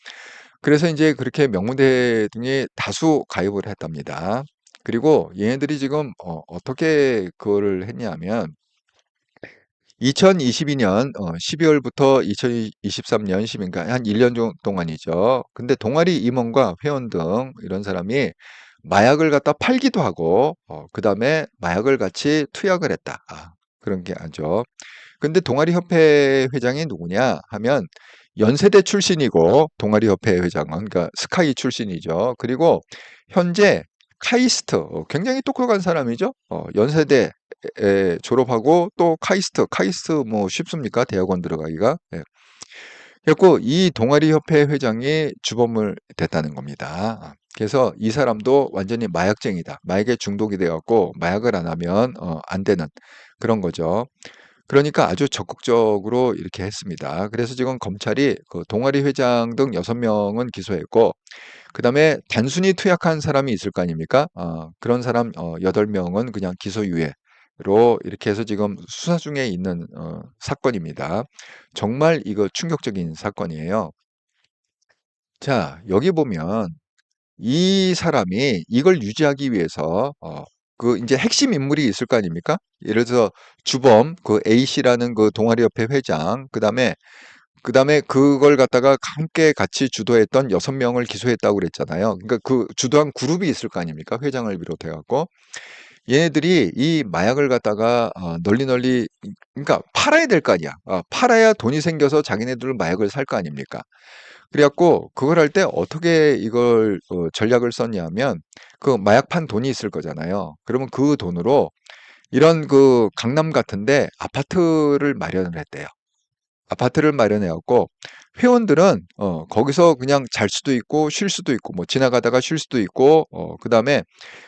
그래서 이제 그렇게 명문대 등이 다수 가입을 했답니다. 그리고 얘네들이 지금 어떻게 그거를 했냐면 2022년 12월부터 2023년 10일까 한 1년 동안이죠. 근데 동아리 임원과 회원 등 이런 사람이 마약을 갖다 팔기도 하고 그다음에 마약을 같이 투약을 했다. 그런 게 아죠. 근데 동아리협회 회장이 누구냐 하면 연세대 출신이고 동아리협회 회장은 그러니까 스카이 출신이죠. 그리고 현재 카이스트 굉장히 똑똑한 사람이죠. 연세대 졸업하고 또 카이스트 뭐 쉽습니까? 대학원 들어가기가. 예. 그래갖고 이 동아리협회 회장이 주범을 됐다는 겁니다. 그래서 이 사람도 완전히 마약쟁이다. 마약에 중독이 되었고 마약을 안 하면 안 되는 그런 거죠. 그러니까 아주 적극적으로 이렇게 했습니다. 그래서 지금 검찰이 그 동아리 회장 등 6명은 기소했고, 그 다음에 단순히 투약한 사람이 있을 거 아닙니까? 그런 사람 8명은 그냥 기소유예로 이렇게 해서 지금 수사 중에 있는 사건입니다. 정말 이거 충격적인 사건이에요. 자, 여기 보면 이 사람이 이걸 유지하기 위해서 그 이제 핵심 인물이 있을 거 아닙니까? 예를 들어서 주범 그 A씨라는 그 동아리협회 회장, 그다음에 그걸 갖다가 함께 같이 주도했던 6명을 기소했다고 그랬잖아요. 그러니까 그 주도한 그룹이 있을 거 아닙니까? 회장을 비롯해 갖고 얘네들이 이 마약을 갖다가 널리 그러니까 팔아야 될 거 아니야. 팔아야 돈이 생겨서 자기네들 마약을 살 거 아닙니까? 그래갖고 그걸 할 때 어떻게 이걸 전략을 썼냐면 그 마약 판 돈이 있을 거잖아요. 그러면 그 돈으로 이런 그 강남 같은데 아파트를 마련을 했대요. 아파트를 마련해 갖고 회원들은 거기서 그냥 잘 수도 있고 쉴 수도 있고 뭐 지나가다가 쉴 수도 있고 그다음에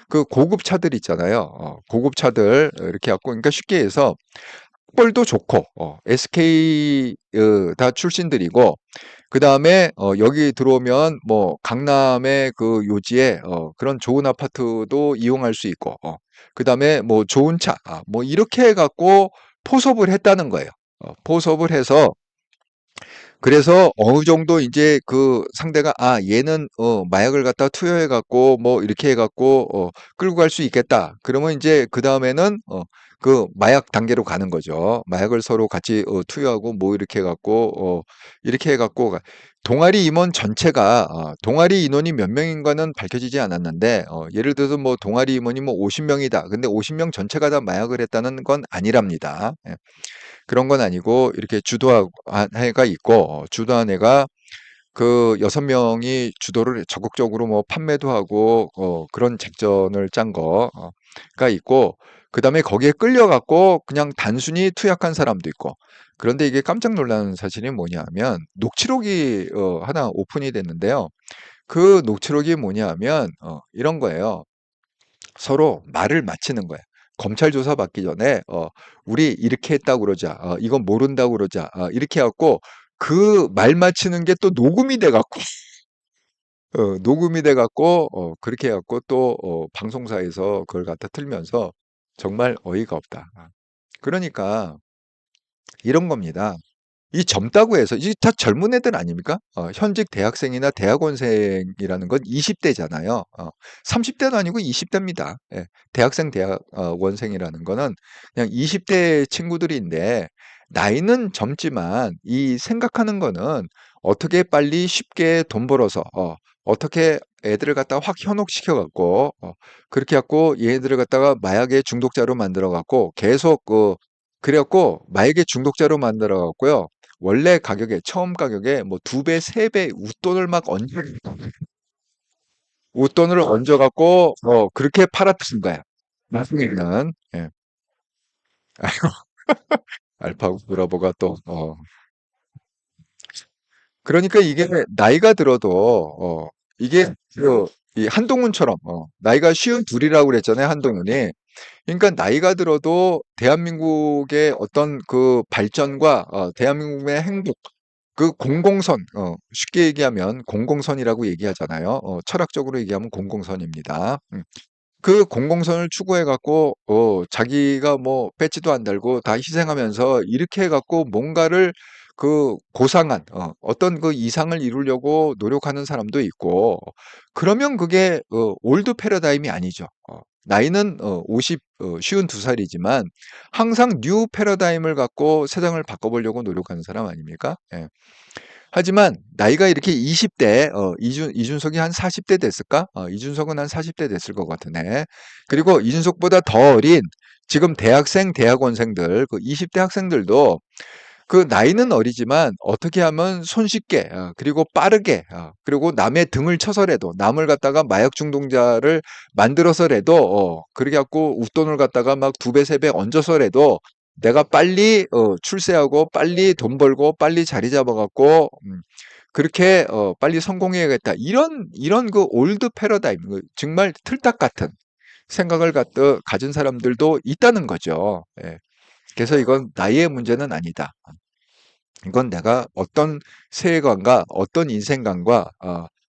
그 고급 차들 있잖아요. 고급 차들 이렇게 갖고 그러니까 쉽게 해서 학벌도 좋고 SK 다 출신들이고 그다음에 여기 들어오면 뭐 강남의 그 요지에 그런 좋은 아파트도 이용할 수 있고 그다음에 뭐 좋은 차 뭐 이렇게 해 갖고 포섭을 했다는 거예요. 포섭을 해서 그래서 어느 정도 이제 그 상대가 얘는 마약을 갖다 투여해 갖고 뭐 이렇게 해 갖고 끌고 갈 수 있겠다. 그러면 이제 그다음에는 그 마약 단계로 가는 거죠. 마약을 서로 같이 투여하고 뭐 이렇게 해 갖고 이렇게 해 갖고 동아리 임원 전체가 동아리 인원이 몇 명인가는 밝혀지지 않았는데 예를 들어서 뭐 동아리 임원이 뭐 50명이다. 근데 50명 전체가 다 마약을 했다는 건 아니랍니다. 예. 그런 건 아니고 이렇게 주도한 애가 있고 주도한 애가 그 6명이 주도를 적극적으로 뭐 판매도 하고 그런 작전을 짠 거가 있고 그다음에 거기에 끌려갖고 그냥 단순히 투약한 사람도 있고 그런데 이게 깜짝 놀라는 사실이 뭐냐면 녹취록이 하나 오픈이 됐는데요. 그 녹취록이 뭐냐면 이런 거예요. 서로 말을 맞히는 거야. 검찰 조사 받기 전에 우리 이렇게 했다고 그러자. 이건 모른다고 그러자. 이렇게 해 갖고 그 말 맞히는 게 또 녹음이 돼 갖고 녹음이 돼 갖고 그렇게 해 갖고 또 방송사에서 그걸 갖다 틀면서 정말 어이가 없다. 그러니까 이런 겁니다. 이 젊다고 해서 이게 다 젊은 애들 아닙니까? 현직 대학생이나 대학원생이라는 건 20대잖아요. 30대도 아니고 20대입니다. 예. 대학생, 대학원생이라는 거는 그냥 20대 친구들인데 나이는 젊지만 이 생각하는 거는 어떻게 빨리 쉽게 돈 벌어서 어떻게 애들을 갖다가 확 현혹시켜 갖고 그렇게 갖고 얘들을 갖다가 마약의 중독자로 만들어 갖고 계속 그래 갖고 마약의 중독자로 만들어 갖고요. 원래 가격에 처음 가격에 뭐 2배, 3배 웃돈을 막 얹어 웃돈을 얹어 갖고 그렇게 팔았던 거야. 나중에는 예. 알파 브라보가 또 그러니까 이게 나이가 들어도 이게 이 한동훈처럼 나이가 52이라고 그랬잖아요, 한동훈이. 그러니까 나이가 들어도 대한민국의 어떤 그 발전과 대한민국의 행복 그 공공선, 쉽게 얘기하면 공공선이라고 얘기하잖아요. 철학적으로 얘기하면 공공선입니다. 그 공공선을 추구해 갖고 자기가 뭐 배지도 안 달고 다 희생하면서 이렇게 해 갖고 뭔가를 그 고상한 어떤 그 이상을 이루려고 노력하는 사람도 있고 그러면 그게 올드 패러다임이 아니죠. 나이는 52살이지만 항상 뉴 패러다임을 갖고 세상을 바꿔보려고 노력하는 사람 아닙니까? 예. 하지만 나이가 이렇게 20대, 이준석이 한 40대 됐을까? 이준석은 한 40대 됐을 것 같으네. 그리고 이준석보다 더 어린 지금 대학생, 대학원생들, 그 20대 학생들도 그 나이는 어리지만 어떻게 하면 손쉽게, 그리고 빠르게, 그리고 남의 등을 쳐서라도 남을 갖다가 마약 중독자를 만들어서라도, 그렇게 갖고 웃돈을 갖다가 막 2배, 3배 얹어서라도 내가 빨리 출세하고 빨리 돈 벌고 빨리 자리 잡아갖고 그렇게 빨리 성공해야겠다. 이런 그 올드 패러다임, 정말 틀딱 같은 생각을 가진 사람들도 있다는 거죠. 예. 그래서 이건 나이의 문제는 아니다. 이건 내가 어떤 세계관과 어떤 인생관과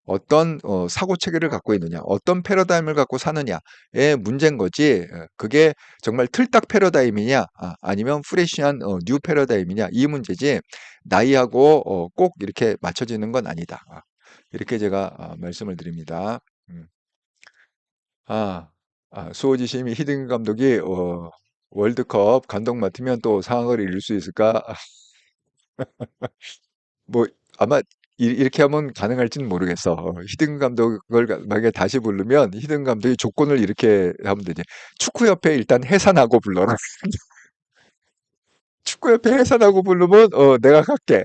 어떤 사고 체계를 갖고 있느냐, 어떤 패러다임을 갖고 사느냐의 문제인 거지. 그게 정말 틀딱 패러다임이냐, 아니면 프레시한 뉴 패러다임이냐 이 문제지. 나이하고 꼭 이렇게 맞춰지는 건 아니다. 이렇게 제가 말씀을 드립니다. 음. 아, 수호지심이 히딩 감독이 월드컵 감독 맡으면 또 상황을 이룰 수 있을까? 뭐 아마 이렇게 하면 가능할지는 모르겠어. 히든 감독을 만약에 다시 부르면 히든 감독이 조건을 이렇게 하면 되지. 축구협회 일단 해산하고 불러라. 축구협회 해산하고 부르면 내가 갈게.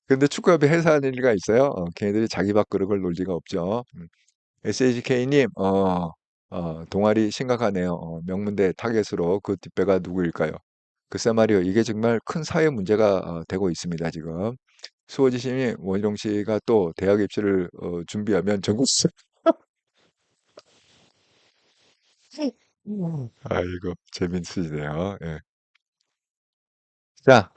근데 축구협회 해산일 리가 있어요? 걔네들이 자기 밥그릇을 놀 리가 없죠. SHK님, 동아리 심각하네요. 명문대 타겟으로 그 뒷배가 누구일까요? 글쎄 말이요. 이게 정말 큰 사회 문제가 되고 있습니다, 지금. 수호지심이 원희룡 씨가 또 대학 입시를 준비하면 전국 아이고, 재밌으시네요. 예. 자,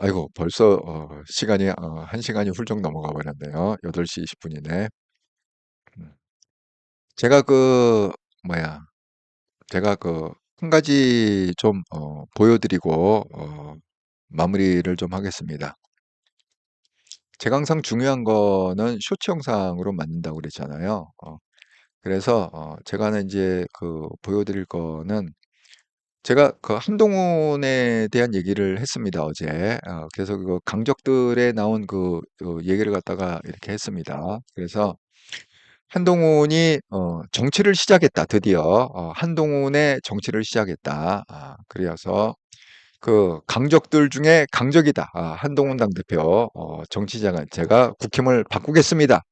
아이고, 벌써 시간이 1시간이 훌쩍 넘어가 버렸네요. 8시 20분이네. 제가 뭐야, 제가 한 가지 좀 보여드리고 마무리를 좀 하겠습니다. 제가 항상 중요한 거는 쇼츠 영상으로 만든다고 그랬잖아요. 그래서 제가 하나 이제 보여드릴 거는 제가 한동훈에 대한 얘기를 했습니다, 어제. 그래서 강적들에 나온 얘기를 갖다가 이렇게 했습니다. 그래서 한동훈이 정치를 시작했다, 드디어. 한동훈의 정치를 시작했다. 그래서 강적들 중에 강적이다. 한동훈 당대표, 정치자가 제가 국힘을 바꾸겠습니다.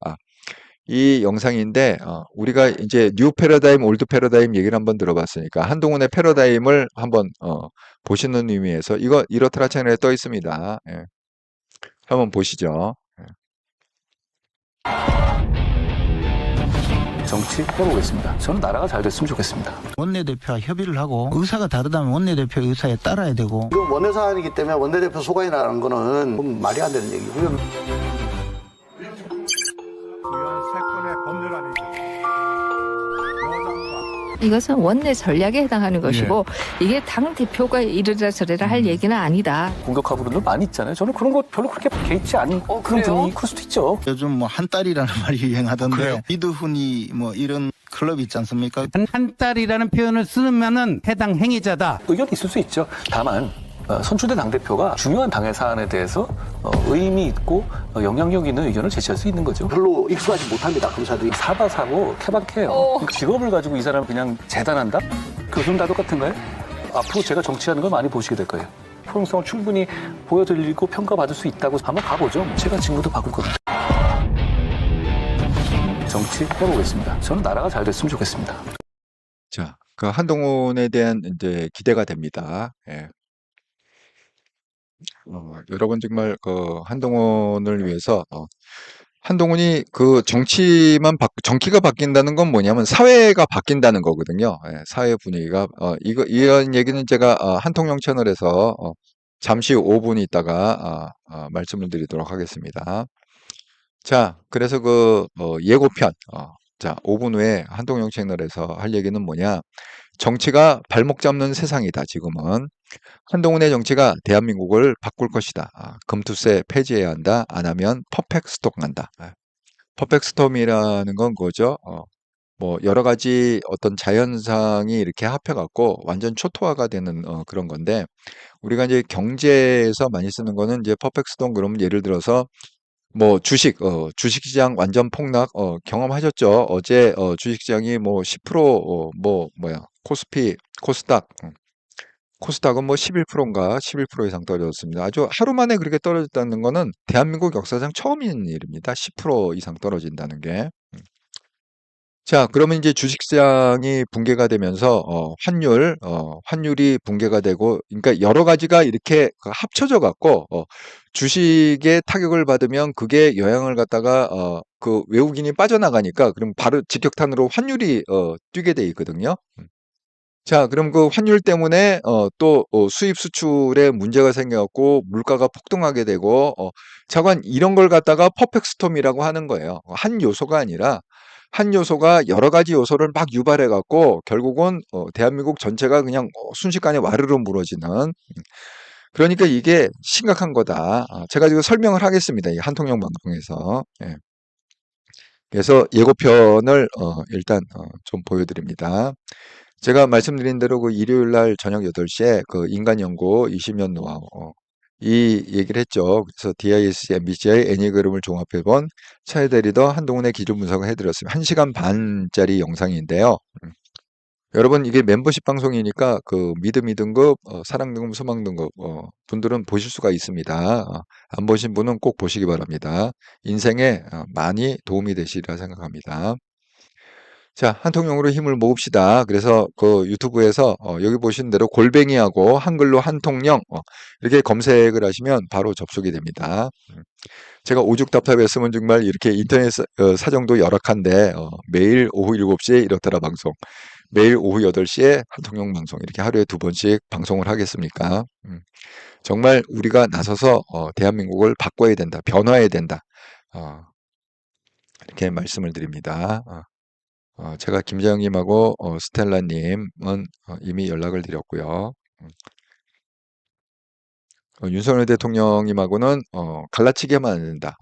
이 영상인데, 우리가 이제 뉴 패러다임, 올드 패러다임 얘기를 한번 들어봤으니까, 한동훈의 패러다임을 한번, 보시는 의미에서, 이거 이렇더라 채널에 떠 있습니다. 예. 한번 보시죠. 예. 정치 해보겠습니다. 저는 나라가 잘 됐으면 좋겠습니다. 원내대표와 협의를 하고 의사가 다르다면 원내대표 의사에 따라야 되고 이건 원내 사안이기 때문에 원내대표 소관이라는 거는 좀 말이 안 되는 얘기고요. 이것은 원내 전략에 해당하는 것이고 이게 당 대표가 이르라 저래라 할 얘기는 아니다. 공격하 부분도 많이 있잖아요. 저는 그런 거 별로 그렇게 개의치 않은 그런 분이 클 수도 있죠. 요즘 뭐 한 달이라는 말이 유행하던데 미드훈이 뭐 이런 클럽이 있지 않습니까? 한 달이라는 표현을 쓰면은 해당 행위자다. 의견이 있을 수 있죠. 다만 선출된 당대표가 중요한 당의 사안에 대해서 의미 있고 영향력 있는 의견을 제시할 수 있는 거죠. 별로 익숙하지 못합니다, 검사들이. 사바사고 케바케예요. 직업을 가지고 이 사람을 그냥 재단한다? 교수는 다 똑같은가요? 앞으로 제가 정치하는 걸 많이 보시게 될 거예요. 포용성을 충분히 보여드리고 평가받을 수 있다고 한번 가보죠. 제가 친구도 바꿀 겁니다. 정치 해보겠습니다. 저는 나라가 잘 됐으면 좋겠습니다. 자, 한동훈에 대한 이제 기대가 됩니다. 예. 여러분 정말 한동훈을 위해서 한동훈이 정치가 바뀐다는 건 뭐냐면 사회가 바뀐다는 거거든요. 예, 사회 분위기가 이런 얘기는 제가 한통령 채널에서 잠시 5분 있다가 말씀을 드리도록 하겠습니다. 자, 그래서 예고편 자 5분 후에 한통령 채널에서 할 얘기는 뭐냐? 정치가 발목 잡는 세상이다. 지금은 한동훈의 정치가 대한민국을 바꿀 것이다. 금투세 폐지해야 한다. 안 하면 퍼펙트 스톰 간다. 퍼펙트 스톰이라는 건 뭐죠? 뭐 여러 가지 어떤 자연상이 이렇게 합해갖고 완전 초토화가 되는 그런 건데 우리가 이제 경제에서 많이 쓰는 거는 이제 퍼펙트 스톰 그러면 예를 들어서 뭐 주식시장 완전 폭락 경험하셨죠? 어제 주식시장이 뭐 10% 코스닥은 뭐 11%인가 11% 이상 떨어졌습니다. 아주 하루 만에 그렇게 떨어졌다는 거는 대한민국 역사상 처음인 일입니다. 10% 이상 떨어진다는 게. 자, 그러면 이제 주식시장이 붕괴가 되면서 환율이 붕괴가 되고, 그러니까 여러 가지가 이렇게 합쳐져 갖고 주식에 타격을 받으면 그게 영향을 갖다가 외국인이 빠져나가니까 그럼 바로 직격탄으로 환율이 뛰게 돼 있거든요. 자, 그럼 그 환율 때문에 또 수입 수출에 문제가 생겨갖고 물가가 폭등하게 되고 차관 이런 걸 갖다가 퍼펙트 스톰이라고 하는 거예요. 한 요소가 아니라 한 요소가 여러 가지 요소를 막 유발해갖고 결국은 대한민국 전체가 그냥 순식간에 와르르 무너지는 그러니까 이게 심각한 거다. 제가 지금 설명을 하겠습니다. 이 한통령 방송에서. 예. 그래서 예고편을 일단 좀 보여드립니다. 제가 말씀드린 대로 일요일 날 저녁 8시에 인간연구 20년 노하우 이 얘기를 했죠. 그래서 DISC, MBTI, 애니그램을 종합해본 차이대 리더 한동훈의 기준 분석을 해드렸습니다. 1시간 반짜리 영상인데요. 여러분 이게 멤버십 방송이니까 미드 등급, 사랑 등급, 소망 등급 분들은 보실 수가 있습니다. 안 보신 분은 꼭 보시기 바랍니다. 인생에 많이 도움이 되시리라 생각합니다. 자, 한통용으로 힘을 모읍시다. 그래서 그 유튜브에서 여기 보신 대로 골뱅이하고 한글로 한통령 이렇게 검색을 하시면 바로 접속이 됩니다. 제가 오죽답답했으면 정말 이렇게 인터넷 사정도 열악한데 매일 오후 7시에 이렇더라 방송, 매일 오후 8시에 한통용 방송 이렇게 하루에 2번씩 방송을 하겠습니까? 정말 우리가 나서서 대한민국을 바꿔야 된다, 변화해야 된다. 이렇게 말씀을 드립니다. 제가 김재영님하고 스텔라님은 이미 연락을 드렸고요. 윤석열 대통령님하고는 갈라치기 하면 안 된다.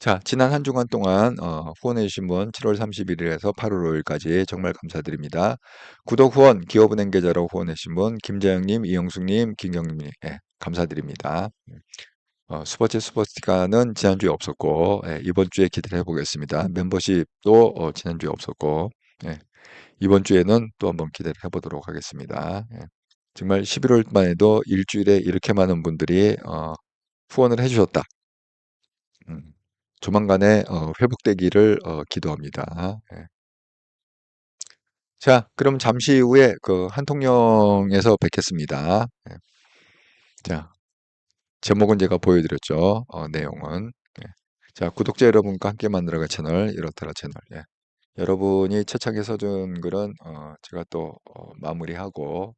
자, 지난 한 주간 동안 후원해주신 분 7월 31일에서 8월 5일까지 정말 감사드립니다. 구독 후원, 기업은행 계좌로 후원해주신 분 김재영님, 이영숙님, 김경님 감사드립니다. 슈퍼챗 지난주에 없었고 이번 주에 기대를 해보겠습니다. 멤버십도 지난주에 없었고 이번 주에는 또 한번 기대를 해보도록 하겠습니다. 정말 11월만 해도 일주일에 이렇게 많은 분들이 후원을 해주셨다. 조만간에 회복되기를 기도합니다. 자, 그럼 잠시 후에 그 한통령에서 뵙겠습니다. 자, 제목은 제가 보여드렸죠. 내용은. 자, 구독자 여러분과 함께 만들어갈 채널, 이렇더라 채널. 여러분이 채창에 써준 글은 제가 또 마무리하고.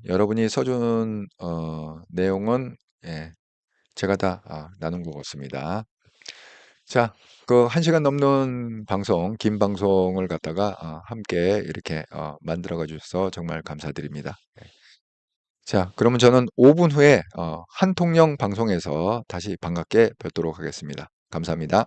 여러분이 써준 내용은 제가 다 나눈 것 같습니다. 자, 그 1시간 넘는 방송, 긴 방송을 갖다가 함께 이렇게 만들어 주셔서 정말 감사드립니다. 자, 그러면 저는 5분 후에 한통령 방송에서 다시 반갑게 뵙도록 하겠습니다. 감사합니다.